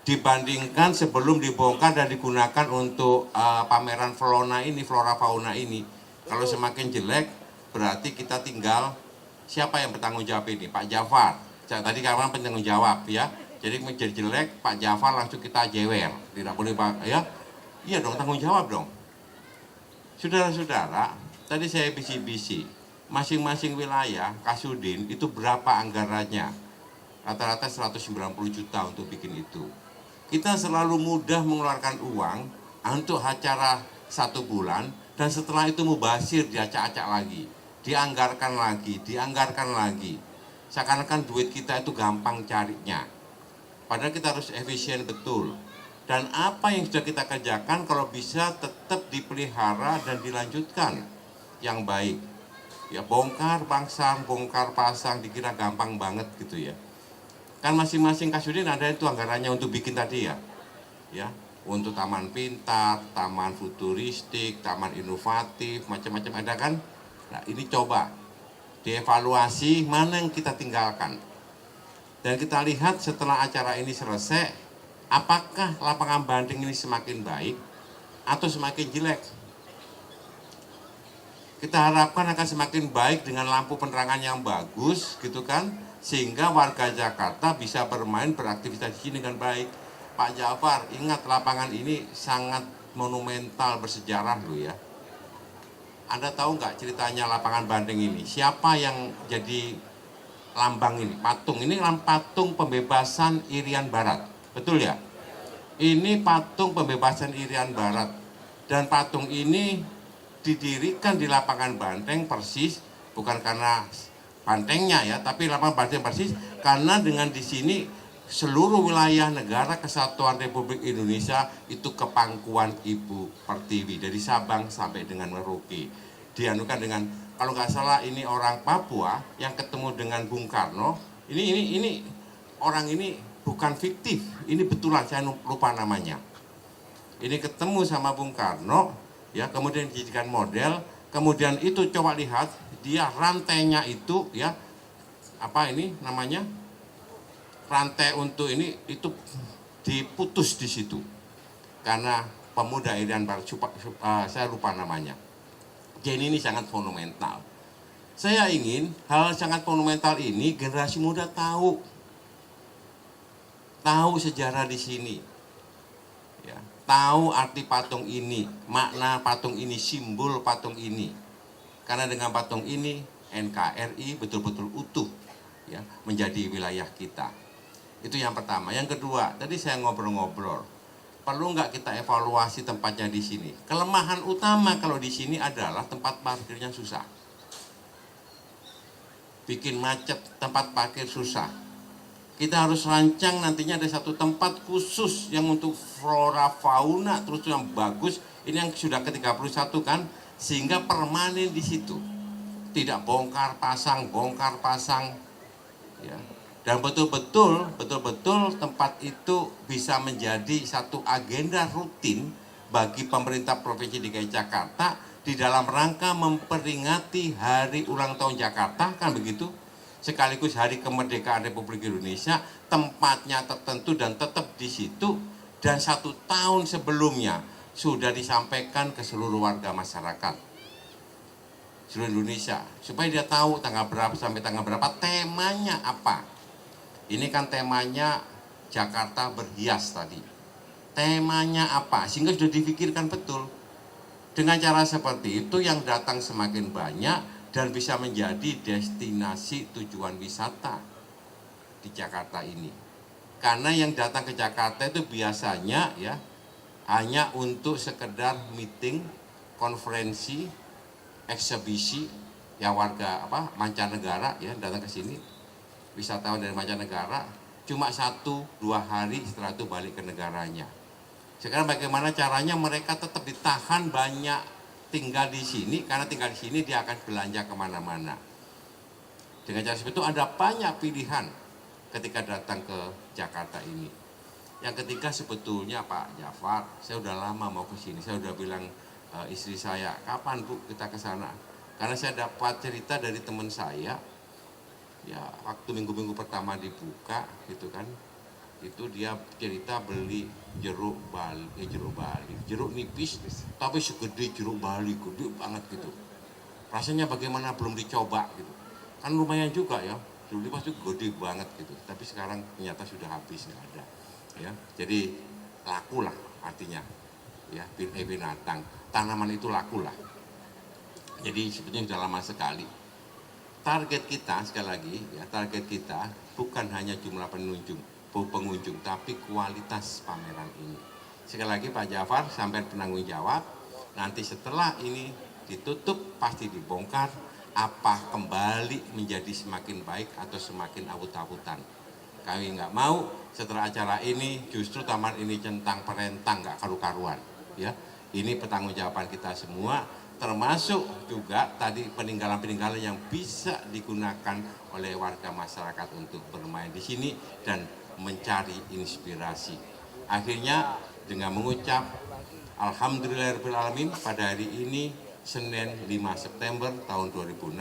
[SPEAKER 6] dibandingkan sebelum dibongkar dan digunakan untuk pameran flora fauna ini. Kalau semakin jelek, berarti kita tinggal siapa yang bertanggung jawab ini? Pak Jafar. Tadi kawan penanggung jawab ya. Jadi menjadi jelek, Pak Jafar langsung kita jewer. Tidak boleh Pak ya. Iya dong, tanggung jawab dong. Saudara-saudara, tadi saya bisi-bisi. Masing-masing wilayah Kasudin itu berapa anggarannya? Rata-rata 190 juta untuk bikin itu. Kita selalu mudah mengeluarkan uang untuk acara 1 bulan dan setelah itu mubazir, diacak-acak lagi, dianggarkan lagi. Seakan-akan duit kita itu gampang carinya. Padahal kita harus efisien betul. Dan apa yang sudah kita kerjakan kalau bisa tetap dipelihara dan dilanjutkan yang baik. Ya bongkar pasang dikira gampang banget gitu ya. Kan masing-masing Kasudin ada itu anggarannya untuk bikin tadi ya. Ya, untuk taman pintar, taman futuristik, taman inovatif, macam-macam ada kan? Nah, ini coba dievaluasi mana yang kita tinggalkan. Dan kita lihat setelah acara ini selesai, apakah lapangan banteng ini semakin baik atau semakin jelek? Kita harapkan akan semakin baik dengan lampu penerangan yang bagus gitu kan, sehingga warga Jakarta bisa bermain beraktivitas di sini dengan baik. Pak Jafar, ingat lapangan ini sangat monumental bersejarah loh ya. Anda tahu nggak ceritanya lapangan banteng ini? Siapa yang jadi lambang ini? Patung ini patung pembebasan Irian Barat, betul ya? Ini patung pembebasan Irian Barat dan patung ini didirikan di lapangan banteng persis, bukan karena bantengnya ya, tapi lapangan banteng persis karena dengan di sini seluruh wilayah negara kesatuan Republik Indonesia itu kepangkuan Ibu Pertiwi dari Sabang sampai dengan Merauke. Dianukan dengan, kalau nggak salah ini orang Papua yang ketemu dengan Bung Karno. Ini orang ini bukan fiktif, ini betulan, saya lupa namanya. Ini ketemu sama Bung Karno. Ya, kemudian dijadikan model, kemudian itu coba lihat dia rantainya itu ya apa ini namanya rantai untuk ini itu diputus di situ karena pemuda Irian Barat, saya lupa namanya. Jadi ini sangat monumental. Saya ingin hal sangat monumental ini generasi muda tahu sejarah di sini. Ya. Tahu arti patung ini, makna patung ini, simbol patung ini. Karena dengan patung ini NKRI betul-betul utuh ya, menjadi wilayah kita. Itu yang pertama. Yang kedua, tadi saya ngobrol-ngobrol. Perlu nggak kita evaluasi tempatnya di sini? Kelemahan utama kalau di sini adalah tempat parkirnya susah. Bikin macet, tempat parkir susah. Kita harus rancang nantinya ada satu tempat khusus yang untuk flora fauna terus yang bagus. Ini yang sudah ke-31 kan, sehingga permanen di situ. Tidak bongkar pasang ya. Dan betul-betul tempat itu bisa menjadi satu agenda rutin bagi pemerintah Provinsi DKI Jakarta di dalam rangka memperingati hari ulang tahun Jakarta, kan begitu? Sekaligus hari kemerdekaan Republik Indonesia, tempatnya tertentu dan tetap di situ, dan 1 tahun sebelumnya sudah disampaikan ke seluruh warga masyarakat seluruh Indonesia supaya dia tahu tanggal berapa sampai tanggal berapa, temanya apa. Ini kan temanya Jakarta berhias tadi. Temanya apa? Sehingga sudah dipikirkan betul. Dengan cara seperti itu yang datang semakin banyak dan bisa menjadi destinasi tujuan wisata di Jakarta ini. Karena yang datang ke Jakarta itu biasanya ya hanya untuk sekedar meeting, konferensi, eksebisi, ya warga mancanegara ya datang ke sini, wisatawan dari mancanegara, cuma 1-2 hari setelah itu balik ke negaranya. Sekarang bagaimana caranya mereka tetap ditahan banyak tinggal di sini, karena tinggal di sini dia akan belanja kemana-mana. Dengan cara seperti itu ada banyak pilihan ketika datang ke Jakarta ini. Yang ketiga sebetulnya Pak Jafar, saya udah lama mau ke sini, saya udah bilang istri saya, kapan Bu kita ke sana? Karena saya dapat cerita dari teman saya, ya waktu minggu-minggu pertama dibuka gitu kan, itu dia cerita beli jeruk Bali, jeruk nipis tapi segede jeruk Bali, gede banget gitu. Rasanya bagaimana belum dicoba gitu. Kan lumayan juga ya, jeruk nipis itu gede banget gitu. Tapi sekarang ternyata sudah habis, nggak ada. Ya, jadi laku lah artinya. Ya, binatang, tanaman itu laku lah. Jadi sebetulnya sudah lama sekali. Target kita sekali lagi, ya target kita bukan hanya jumlah pengunjung, tapi kualitas pameran ini. Sekali lagi Pak Jafar, sampai penanggung jawab, nanti setelah ini ditutup pasti dibongkar, apa kembali menjadi semakin baik atau semakin awut-awutan. Kami nggak mau setelah acara ini justru taman ini centang perentang, nggak karu-karuan. Ya, ini pertanggungjawaban kita semua, termasuk juga tadi peninggalan-peninggalan yang bisa digunakan oleh warga masyarakat untuk bermain di sini dan mencari inspirasi. Akhirnya dengan mengucap Alhamdulillahirrahmanirrahim, pada hari ini Senin 5 September tahun 2016,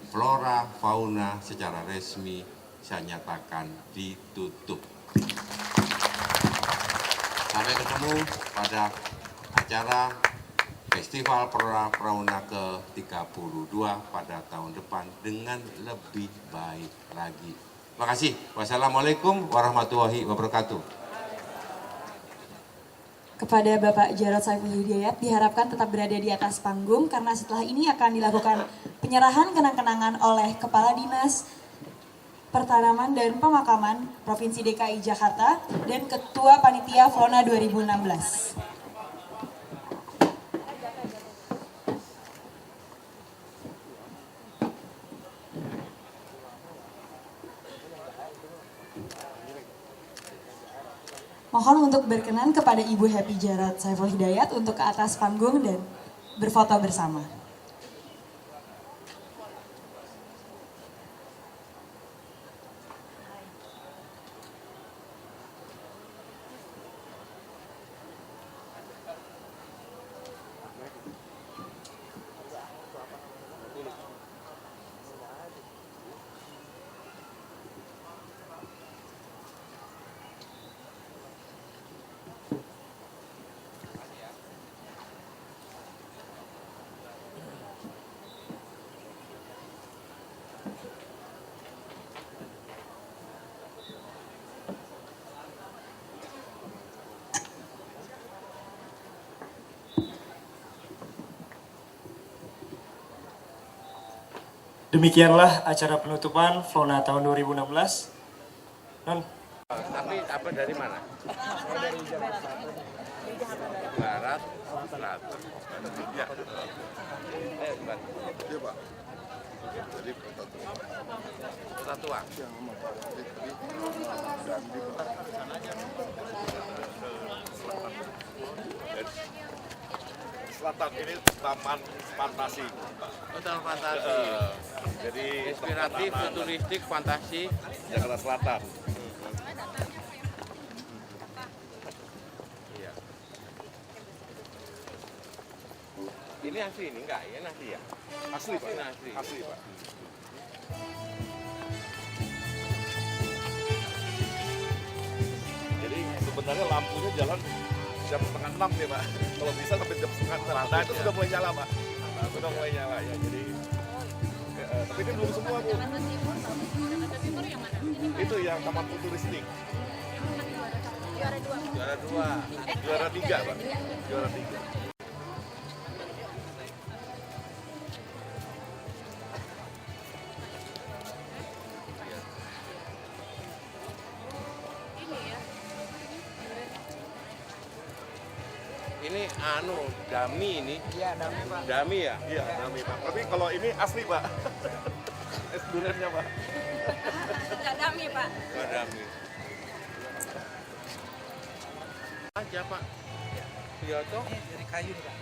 [SPEAKER 6] Flora Fauna secara resmi saya nyatakan ditutup. Sampai ketemu pada acara Festival Flora Fauna ke-32 pada tahun depan dengan lebih baik lagi. Terima kasih. Wassalamualaikum warahmatullahi wabarakatuh.
[SPEAKER 11] Kepada Bapak Jarod Saiful Hidayat diharapkan tetap berada di atas panggung karena setelah ini akan dilakukan penyerahan kenang-kenangan oleh Kepala Dinas Pertanaman dan Pemakaman Provinsi DKI Jakarta dan Ketua Panitia Flona 2016. Mohon untuk berkenan kepada Ibu Happy Jarod Saiful Hidayat untuk ke atas panggung dan berfoto bersama.
[SPEAKER 10] Demikianlah acara penutupan Flona tahun 2016. Non.
[SPEAKER 6] Tapi apa dari mana? Barat, selatan. Ya.
[SPEAKER 5] Iya Pak. Jadi
[SPEAKER 6] Kota Tua.
[SPEAKER 5] Selatan ini taman fantasi.
[SPEAKER 6] Oh, taman fantasi.
[SPEAKER 5] Jadi
[SPEAKER 6] inspiratif, futuristik, fantasi.
[SPEAKER 5] Jakarta Selatan.
[SPEAKER 6] Iya. Ini asli ini enggak ya, asli ya?
[SPEAKER 5] Asli Pak.
[SPEAKER 6] Ini asli.
[SPEAKER 5] Asli Pak. Jadi sebenarnya lampunya jalan jam 5:30 nih Pak. Kalau bisa sampai jam 5:30. Nah itu sudah mulai nyala Pak. Nah, sudah mulai nyala ya. Jadi tapi ini belum semua Bu. Itu yang taman futuristik.
[SPEAKER 6] Juara 2.
[SPEAKER 5] Juara 3 Pak. Juara 3.
[SPEAKER 6] Ini dami ini.
[SPEAKER 2] Iya, dami Pak.
[SPEAKER 6] Dami ya?
[SPEAKER 5] Iya, dami Pak. Tapi kalau ini asli Pak. es duriannya Pak.
[SPEAKER 7] Dadami, Pak.
[SPEAKER 6] Dadami. Aja Pak. Iya toh.
[SPEAKER 8] Ini dari kayu nih Pak.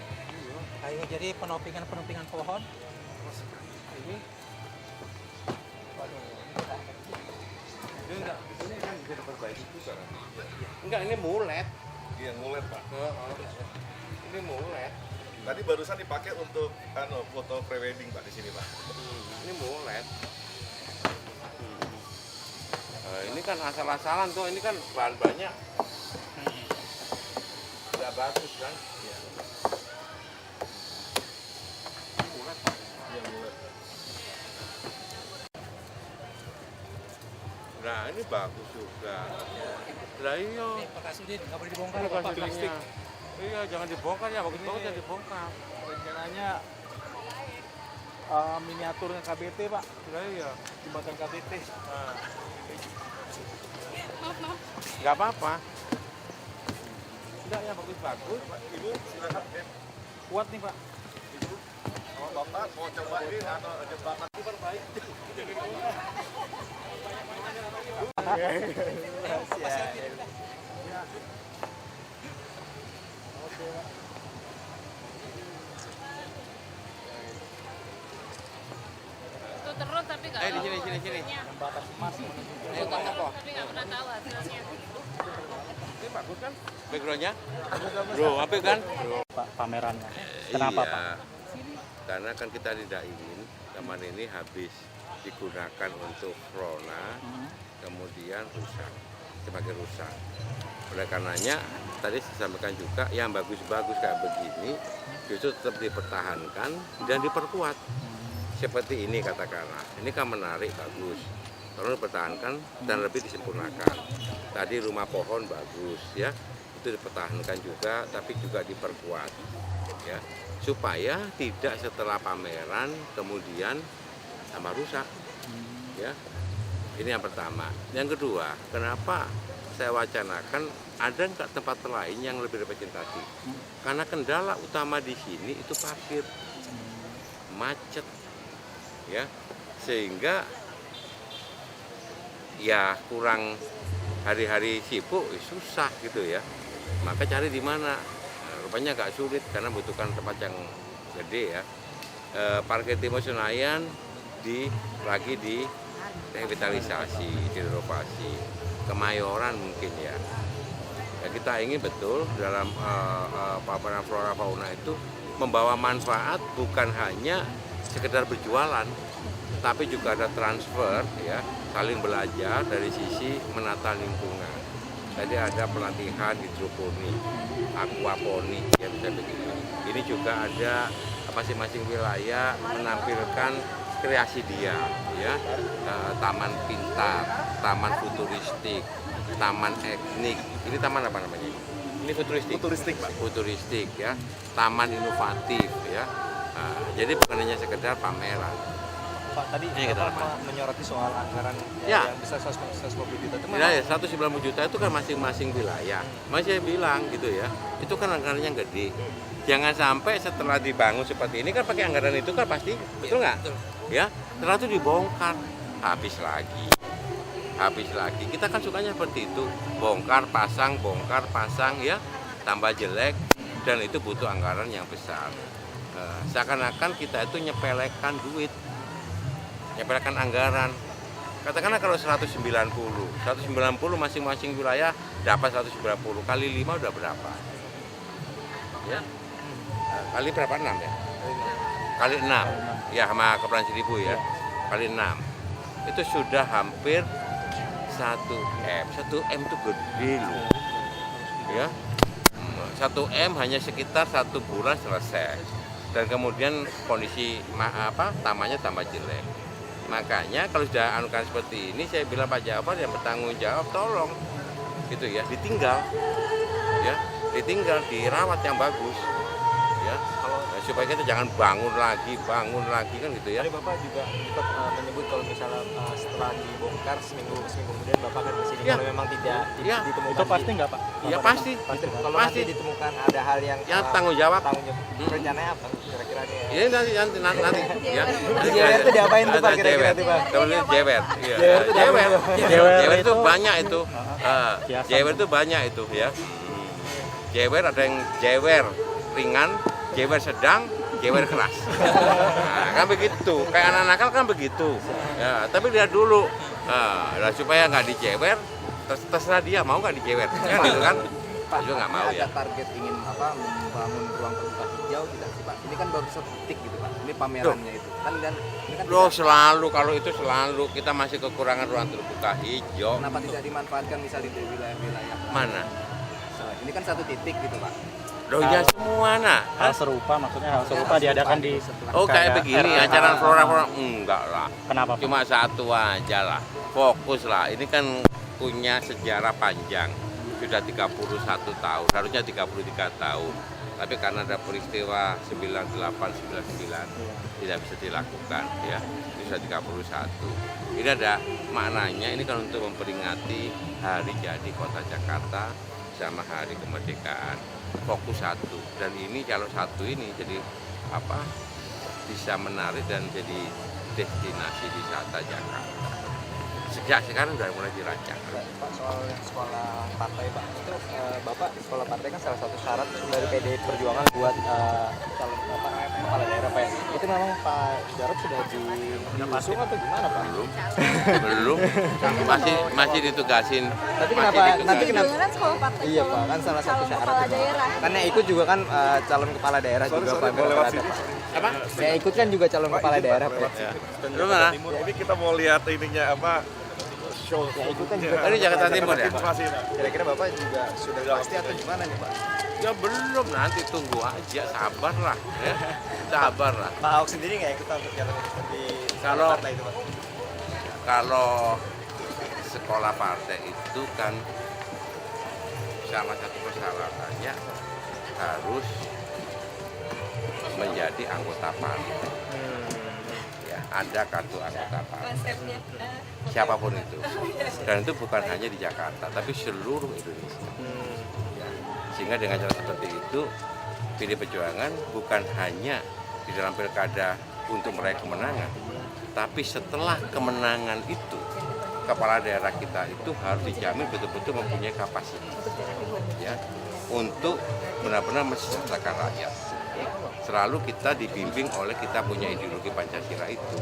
[SPEAKER 8] Kayu jadi penopingan pohon. Ini. Waduh,
[SPEAKER 6] Ini enggak, ini kan bisa diperbaiki juga kan? Enggak, ini mulet.
[SPEAKER 5] Iya, ngulet Pak.
[SPEAKER 6] Ini mulet.
[SPEAKER 5] Tadi barusan dipakai untuk foto prewedding Pak di sini Pak.
[SPEAKER 6] Ini mulet. Ini kan asal-asalan tuh, ini kan bahan banyak. Tidak bagus kan? Iya. Mulet.
[SPEAKER 5] Iya, ngulet.
[SPEAKER 6] Nah, ini bagus juga. Lah iya.
[SPEAKER 8] Ini bekas udin, nggak boleh dibongkar.
[SPEAKER 6] Ini
[SPEAKER 8] Pak.
[SPEAKER 6] kasulistik. Iya, jangan dibongkar ya, bagus-bagus jangan dibongkar.
[SPEAKER 9] Rencananya miniaturnya KBT Pak.
[SPEAKER 6] Lah iya.
[SPEAKER 9] Jembatan KBT.
[SPEAKER 6] Nggak apa-apa. Enggak ya, bagus-bagus.
[SPEAKER 5] Ibu silakan.
[SPEAKER 9] Kuat nih Pak.
[SPEAKER 5] Ibu, sama Bapak mau cobain jembatan terbaik.
[SPEAKER 7] Itu terus tapi nggak
[SPEAKER 6] Di
[SPEAKER 7] tahu
[SPEAKER 6] sini.
[SPEAKER 7] hasilnya.
[SPEAKER 9] Jembatan emas.
[SPEAKER 6] Ayo, Pak.
[SPEAKER 7] Tapi nggak pernah tahu hasilnya.
[SPEAKER 6] Ini bagus kan? Backgroundnya? Bro, apa kan? Bro.
[SPEAKER 9] Pak pamerannya. Kenapa
[SPEAKER 6] Iya.
[SPEAKER 9] Pak?
[SPEAKER 6] Karena kan kita tidak ingin taman ini habis digunakan untuk flora, kemudian rusak, semakin rusak. Oleh karenanya, tadi saya sampaikan juga yang bagus-bagus kayak begini justru tetap dipertahankan dan diperkuat. Seperti ini katakanlah, ini kan menarik, bagus. Tolong dipertahankan dan lebih disempurnakan. Tadi rumah pohon bagus ya, itu dipertahankan juga, tapi juga diperkuat ya, supaya tidak setelah pameran kemudian tambah rusak ya. Ini yang pertama. Yang kedua, kenapa saya wacanakan ada nggak tempat lain yang lebih representatif? Karena kendala utama di sini itu parkir, macet ya, sehingga ya kurang hari-hari sibuk susah gitu ya. Maka cari di mana? Nah, rupanya agak sulit karena butuhkan tempat yang gede ya. Parkir Timur Senayan lagi di revitalisasi, direnovasi. Kemayoran mungkin ya. Kita ingin betul dalam pameran flora fauna itu membawa manfaat bukan hanya sekedar berjualan, tapi juga ada transfer ya, saling belajar dari sisi menata lingkungan. Tadi ada pelatihan hidroponik, aquaponik ya, bisa begitu. Ini juga ada masing-masing wilayah menampilkan kreasi dia ya, taman pintar, taman futuristik, taman etnik. Ini taman apa namanya? Ini futuristik.
[SPEAKER 5] Futuristik, Pak.
[SPEAKER 6] Futuristik ya, taman inovatif ya. Jadi bukan hanya sekedar pameran.
[SPEAKER 9] Pak, tadi
[SPEAKER 6] Ini kita
[SPEAKER 9] Bapak menyoroti soal anggaran
[SPEAKER 6] Ya.
[SPEAKER 9] yang bisa 150 juta itu
[SPEAKER 6] Ya, 190 juta itu kan masing-masing wilayah. Masih saya bilang gitu ya, itu kan anggarannya gede. Jangan sampai setelah dibangun seperti ini kan pakai anggaran itu kan pasti, betul nggak? Ya, setelah itu dibongkar, habis lagi. Kita kan sukanya seperti itu, bongkar pasang ya, tambah jelek, dan itu butuh anggaran yang besar. Seakan-akan kita itu nyepelekan duit, nyepelekan anggaran. Katakanlah kalau 190 masing-masing wilayah dapat 190 kali 5 udah berapa? Ya, kali berapa? 6 ya? Kali 6 ya, sama Kepulauan Seribu ya, kali 6 itu sudah hampir 1M. 1M itu gede loh ya. 1M hanya sekitar 1 bulan selesai, dan kemudian kondisi tamannya tambah jelek. Makanya kalau sudah anukan seperti ini, saya bilang Pak Jafar yang bertanggung jawab, tolong gitu ya, ditinggal, dirawat yang bagus ya. supaya kita jangan bangun lagi kan gitu ya.
[SPEAKER 9] Tadi Bapak juga ikut menyebut kalau misalnya setelah dibongkar seminggu kemudian Bapak akan kesini.
[SPEAKER 6] Ya.
[SPEAKER 9] Kalau memang tidak
[SPEAKER 6] Ya.
[SPEAKER 9] ditemukan. Itu pasti nggak Pak?
[SPEAKER 6] Iya pasti.
[SPEAKER 9] Kalau
[SPEAKER 6] Pasti.
[SPEAKER 9] nanti ditemukan ada hal yang
[SPEAKER 6] Tanggung jawab.
[SPEAKER 9] rencananya apa kira-kira nih?
[SPEAKER 6] Ini nanti ya.
[SPEAKER 9] Jewer itu diapain tuh Pak kira-kira tuh Pak?
[SPEAKER 6] Kemudian jewer. Iya. Jewer itu banyak itu. Jewer itu banyak itu ya. Jewer ada yang jewer ringan, jewer sedang, jewer keras. Nah, kan begitu. Kayak anak nakal kan begitu. Ya, tapi lihat dulu. Nah, supaya nggak dijewer, terserah dia mau nggak dijewer. Kan gitu kan? Pak juga nggak mau ya.
[SPEAKER 9] Ada target ingin membangun ruang terbuka hijau tidak sih Pak? Ini kan baru satu titik gitu Pak. Ini pamerannya itu. Kan dan ini kan
[SPEAKER 6] Loh selalu kalau itu selalu kita masih kekurangan ruang terbuka hijau.
[SPEAKER 9] kenapa tidak dimanfaatkan misalnya di wilayah-wilayah?
[SPEAKER 6] Mana?
[SPEAKER 9] Ini kan satu titik gitu Pak.
[SPEAKER 6] Loh ya semua nah.
[SPEAKER 9] Hal serupa maksudnya hal serupa diadakan di
[SPEAKER 6] Oh kayak begini acara flora enggak lah.
[SPEAKER 9] Kenapa Pak?
[SPEAKER 6] Cuma satu aja lah. Fokus lah. Ini kan punya sejarah panjang. Sudah 31 tahun, harusnya 33 tahun. Tapi karena ada peristiwa 98 99 tidak bisa dilakukan ya. Ini sudah 31. Ini ada maknanya, ini kan untuk memperingati hari jadi Kota Jakarta sama hari kemerdekaan. Fokus satu, dan ini kalau satu ini jadi apa, bisa menarik dan jadi destinasi wisata Jakarta. Sejak sekarang sudah mulai dirancang.
[SPEAKER 9] Pak, soal sekolah partai Pak, itu Bapak di sekolah partai kan salah satu syarat dari PDI Perjuangan buat calon kepala daerah Pak. Itu memang Pak Jarod sudah diusung atau gimana Pak?
[SPEAKER 6] Belum. Masih ditugasin.
[SPEAKER 9] Tapi kenapa nanti
[SPEAKER 4] sekolah partai
[SPEAKER 9] Iya Pak, kan salah satu syarat.
[SPEAKER 4] kepala daerah.
[SPEAKER 9] Kan yang ikut juga kan calon kepala daerah juga Pak.
[SPEAKER 6] Apa?
[SPEAKER 9] Yang ikut kan juga calon kepala daerah Pak.
[SPEAKER 6] Lu mana?
[SPEAKER 5] Ini kita mau lihat ininya apa? Show.
[SPEAKER 9] Yang ikut kan juga.
[SPEAKER 6] Ini Jakarta Timur ya?
[SPEAKER 9] Kira-kira Bapak juga sudah pasti atau gimana nih Pak?
[SPEAKER 6] Ya belum, nanti tunggu aja, sabar lah ya. Sabar lah.
[SPEAKER 9] Pak Ahok sendiri nggak ikut untuk jalan di
[SPEAKER 6] Kalau-
[SPEAKER 9] partai itu Pak?
[SPEAKER 6] Kalau sekolah partai itu kan salah satu persyaratannya harus menjadi anggota partai. Ya, ada kartu anggota partai. Siapapun itu. Dan itu bukan hanya di Jakarta, tapi seluruh Indonesia. Ya. Sehingga dengan cara seperti itu, PD Perjuangan bukan hanya di dalam pilkada untuk meraih kemenangan, tapi setelah kemenangan itu, kepala daerah kita itu harus dijamin betul-betul mempunyai kapasitas ya, untuk benar-benar mensejahterakan rakyat. Selalu kita dibimbing oleh kita punya ideologi Pancasila itu.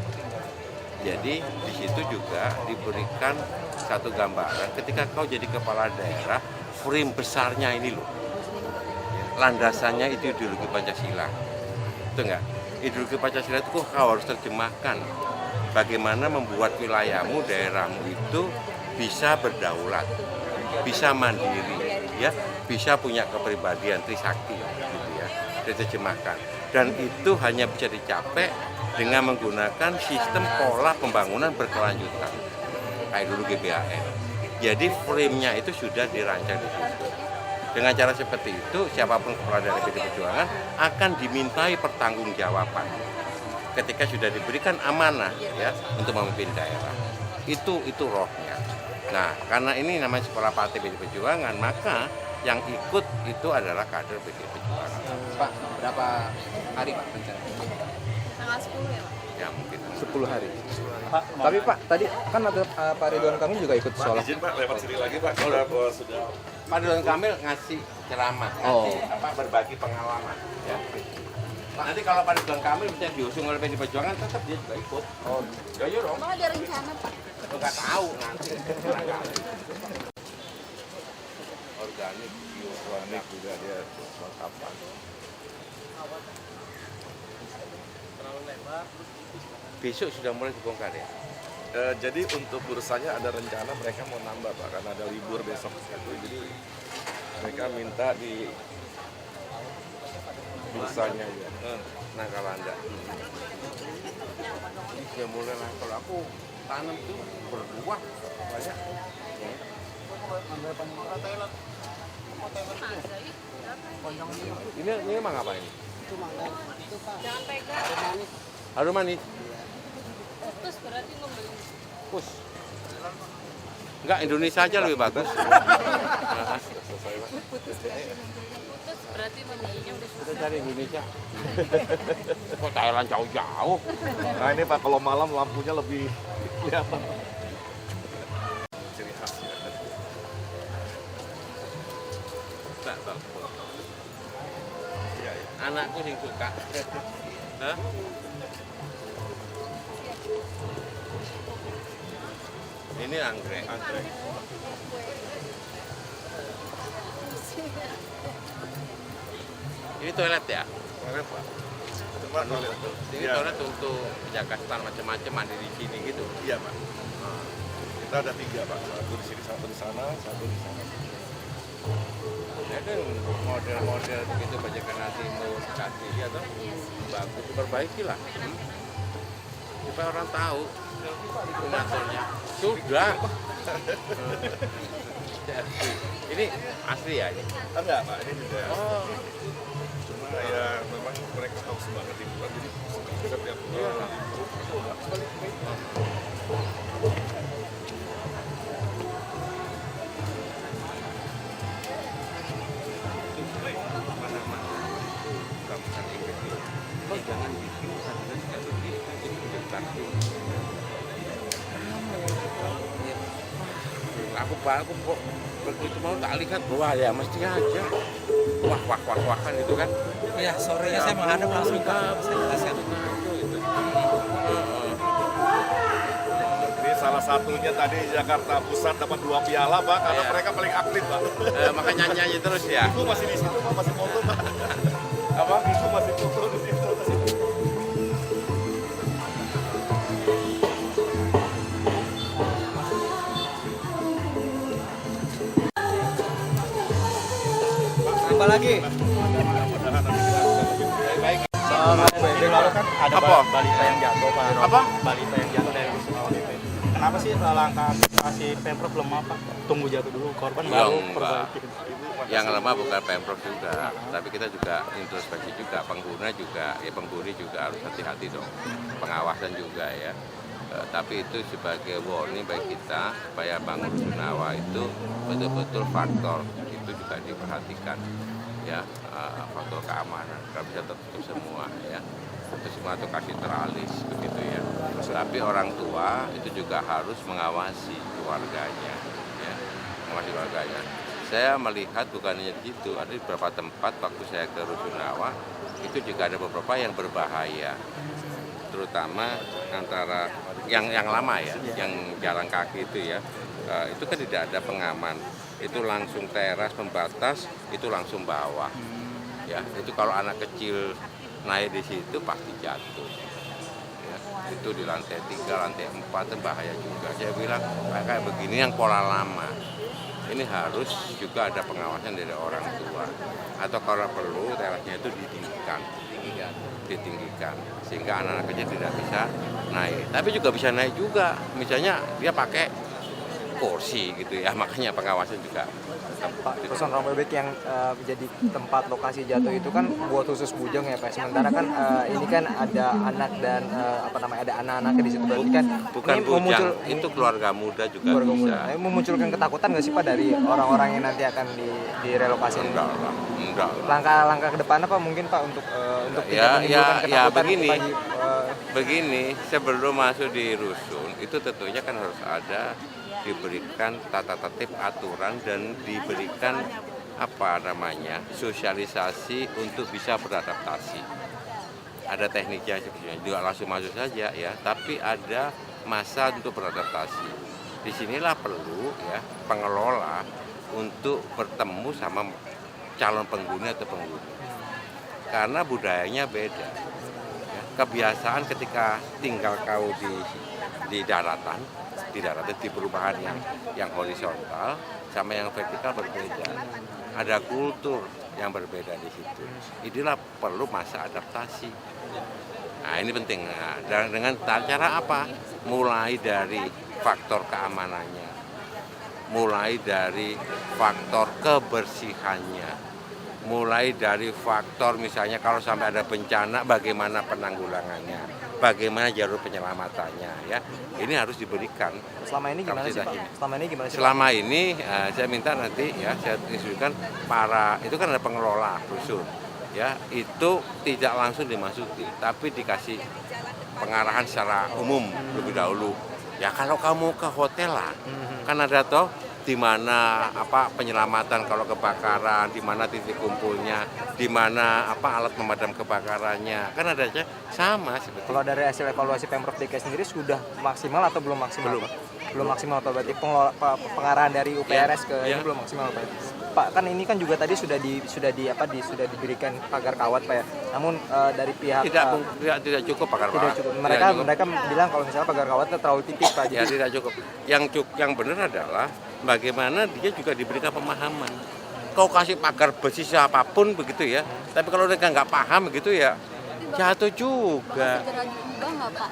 [SPEAKER 6] Jadi di situ juga diberikan satu gambaran ketika kau jadi kepala daerah, frame besarnya ini loh. Landasannya itu ideologi Pancasila. Itu enggak? Ideologi Pancasila itu kau harus terjemahkan. Bagaimana membuat wilayahmu, daerahmu itu bisa berdaulat, bisa mandiri, ya, bisa punya kepribadian trisakti, gitu ya, diterjemahkan. Dan itu hanya bisa dicapai dengan menggunakan sistem pola pembangunan berkelanjutan, kayak dulu GBHN. Jadi frame-nya itu sudah dirancang di situ. Dengan cara seperti itu, siapapun kepala daerah PD Perjuangan akan dimintai pertanggungjawaban ketika sudah diberikan amanah ya untuk memimpin daerah. Itu rohnya. Nah, karena ini namanya sekolah partai PD Perjuangan, maka yang ikut itu adalah kader PD Perjuangan.
[SPEAKER 9] Pak, berapa hari Pak rencana?
[SPEAKER 4] Tanggal 10 ya Pak?
[SPEAKER 6] Ya mungkin
[SPEAKER 9] 10 hari. Pak, tapi Pak, tadi kan ada Pak Ridwan Kamil juga ikut sholat.
[SPEAKER 5] Izin Pak, lewat sini lagi Pak. Kita sudah
[SPEAKER 6] Pak Ridwan Kamil ngasih ceramah, ngasih berbagi pengalaman. Ya. Nanti kalau Pak Ridwan Kamil bisa diusung oleh PD Perjuangan, tetap dia juga ikut. Oh, ya dong.
[SPEAKER 4] Emang ada rencana Pak?
[SPEAKER 6] Nggak tahu nanti. Organik, bioorganik juga dia kapan. Besok sudah mulai dibongkar ya?
[SPEAKER 5] jadi untuk bursanya ada rencana mereka mau nambah Pak, karena ada libur besok. Jadi mereka minta di bursanya ya.
[SPEAKER 6] Nah kalau Anda ya mulai lah, kalau aku tanam itu berbuah banyak. Ini emang apa ini?
[SPEAKER 2] Itu mangga, itu
[SPEAKER 7] Jangan pegang.
[SPEAKER 6] Harum manis.
[SPEAKER 7] Putus berarti membeli.
[SPEAKER 6] Pus. Enggak, Indonesia aja lebih bagus.
[SPEAKER 7] Putus berarti membelinya udah
[SPEAKER 6] Kita cari Indonesia. Kok Thailand jauh-jauh?
[SPEAKER 5] Nah ini Pak, kalau malam lampunya lebih kelihatan. Ciri khas ya. Iya, iya.
[SPEAKER 6] Anakku yang suka. Hah? Ini anggrek. Ini toilet ya?
[SPEAKER 5] Toilet Pak. Cuma toilet.
[SPEAKER 6] Ini
[SPEAKER 5] Iya.
[SPEAKER 6] toilet untuk penjaga stan macam-macam ada di sini gitu.
[SPEAKER 5] Iya Pak. Kita ada 3 Pak. Satu di sini, satu di sana, satu di sana.
[SPEAKER 6] Ada model-model begitu penjaga timur kasih ya toh? Bagus, diperbaiki lah. Supaya orang tahu donaturnya. Sudah. Ini asli ya ini?
[SPEAKER 5] Ada Pak, ini juga.
[SPEAKER 6] Oh.
[SPEAKER 5] Cuma ya memang mereka tahu semangat hiburan, jadi setiap
[SPEAKER 6] Jangan bikin aku begitu mau tak lihat bahwa ya mesti aja wah kan itu kan
[SPEAKER 8] Ya, sorenya saya menghadap langsung ke saya jelaskan.
[SPEAKER 5] ini salah satunya tadi Jakarta Pusat dapat 2 piala Pak, karena
[SPEAKER 6] Iya.
[SPEAKER 5] mereka paling aktif Pak.
[SPEAKER 6] maka nyanyi terus ya.
[SPEAKER 5] Itu masih di situ Pak, masih foto Pak.
[SPEAKER 6] Apa?
[SPEAKER 5] Itu masih foto di situ.
[SPEAKER 9] Apa lagi? Yang lalu kan ada
[SPEAKER 6] Apa?
[SPEAKER 9] balita yang jatuh Pak.
[SPEAKER 6] Apa?
[SPEAKER 9] Balita yang jatuh dari Rusunawa itu. Kenapa sih langkah antisipasi Pemprov lemah Pak? Tunggu jatuh dulu korban
[SPEAKER 6] Ya,
[SPEAKER 9] baru
[SPEAKER 6] enggak.
[SPEAKER 9] perbaiki.
[SPEAKER 6] Yang lemah bukan Pemprov juga, tapi kita juga introspeksi juga, pengguna juga, ya penghuni juga harus hati-hati dong, pengawasan juga ya. Tapi itu sebagai warning bagi kita supaya bangun Rusunawa itu betul-betul faktor itu juga diperhatikan ya, faktor keamanan, kalau bisa tertutup semua ya, itu semua itu kasih teralis begitu ya. Tapi orang tua itu juga harus mengawasi keluarganya ya, mengawasi keluarganya. Saya melihat bukan hanya di situ, ada di beberapa tempat waktu saya ke Rusunawa itu juga ada beberapa yang berbahaya, terutama antara yang lama ya, yang jalan kaki itu ya, itu kan tidak ada pengaman, itu langsung teras pembatas, itu langsung bawah, ya itu kalau anak kecil naik di situ pasti jatuh, ya, itu di lantai 3, lantai 4 itu bahaya juga. Saya bilang kayak begini yang pola lama. Ini harus juga ada pengawasan dari orang tua, atau kalau perlu terasnya itu ditinggikan sehingga anak-anak kecil tidak bisa naik. Tapi juga bisa naik juga, misalnya dia pakai kursi gitu ya, makanya pengawasan juga.
[SPEAKER 9] Pak, personal bebek yang menjadi tempat lokasi jatuh itu kan buat khusus Bujang ya Pak. Sementara kan ini kan ada anak dan ada anak-anaknya di situ, berarti kan
[SPEAKER 6] Bukan
[SPEAKER 9] ini
[SPEAKER 6] bujang, itu keluarga muda juga
[SPEAKER 9] keluarga
[SPEAKER 6] bisa.
[SPEAKER 9] muda. Ini memunculkan ketakutan nggak sih Pak dari orang-orang yang nanti akan direlokasi?
[SPEAKER 6] Enggak lah.
[SPEAKER 9] Langkah-langkah ke depan apa mungkin Pak untuk tidak menimbulkan ketakutan bagi
[SPEAKER 6] begini, sebelum masuk di rusun itu tentunya kan harus ada diberikan tata tertib, aturan, dan diberikan sosialisasi untuk bisa beradaptasi. Ada tekniknya juga langsung masuk saja ya, tapi ada masa untuk beradaptasi. Disinilah perlu ya pengelola untuk bertemu sama calon penghuni atau penghuni, karena budayanya beda. Ya, kebiasaan ketika tinggal kau di daratan di perubahan yang horizontal sama yang vertikal berbeda. Ada kultur yang berbeda di situ. Inilah perlu masa adaptasi. Nah ini penting. Nah, dengan cara apa? Mulai dari faktor keamanannya, mulai dari faktor kebersihannya, mulai dari faktor misalnya kalau sampai ada bencana bagaimana penanggulangannya, bagaimana jalur penyelamatannya ya. Ini harus diberikan.
[SPEAKER 9] Selama ini gimana sih Pak? Selama ini gimana sih?
[SPEAKER 6] Selama ini saya minta nanti ya saya instruksikan para itu kan ada pengelola rusun ya, itu tidak langsung dimasuki tapi dikasih pengarahan secara umum lebih dahulu. Ya kalau kamu ke hotel lah, kan ada toh di mana penyelamatan kalau kebakaran, di mana titik kumpulnya, di mana alat pemadam kebakarannya, kan ada aja sama sebetulnya.
[SPEAKER 9] Kalau dari hasil evaluasi Pemprov DKI sendiri sudah maksimal atau belum maksimal? Belum maksimal, atau berarti pengarahan dari UPRS ke ini belum maksimal Pak? Pak, kan ini kan juga tadi sudah diberikan pagar kawat Pak ya. Namun dari pihak
[SPEAKER 6] tidak cukup pagar kawat.
[SPEAKER 9] Tidak cukup. Mereka bilang kalau misalnya pagar kawatnya terlalu tipis Pak.
[SPEAKER 6] Ya tidak cukup. Yang benar adalah bagaimana dia juga diberikan pemahaman. Kau kasih pagar besi siapapun begitu ya, tapi kalau mereka nggak paham begitu ya jatuh juga.
[SPEAKER 4] Segera diubah nggak Pak?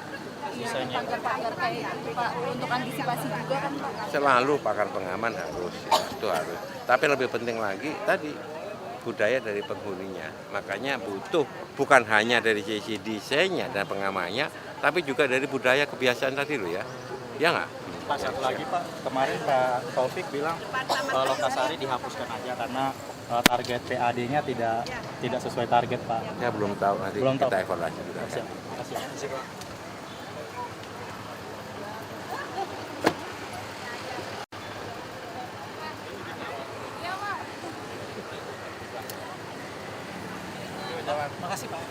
[SPEAKER 4] Pagar-pagar kayak itu Pak, untuk antisipasi juga kan Pak?
[SPEAKER 6] Selalu pagar pengaman harus, ya, itu harus. Tapi lebih penting lagi tadi budaya dari penghuninya. Makanya butuh bukan hanya dari sisi desainnya dan pengamannya, tapi juga dari budaya kebiasaan tadi loh ya. Ya nggak?
[SPEAKER 12] Pak, satu lagi Pak, kemarin Pak Taufik bilang Lokasari dihapuskan aja karena target PAD-nya tidak sesuai target Pak.
[SPEAKER 6] Ya belum tahu, nanti kita evaluasi juga.
[SPEAKER 12] Siap. Makasih Pak.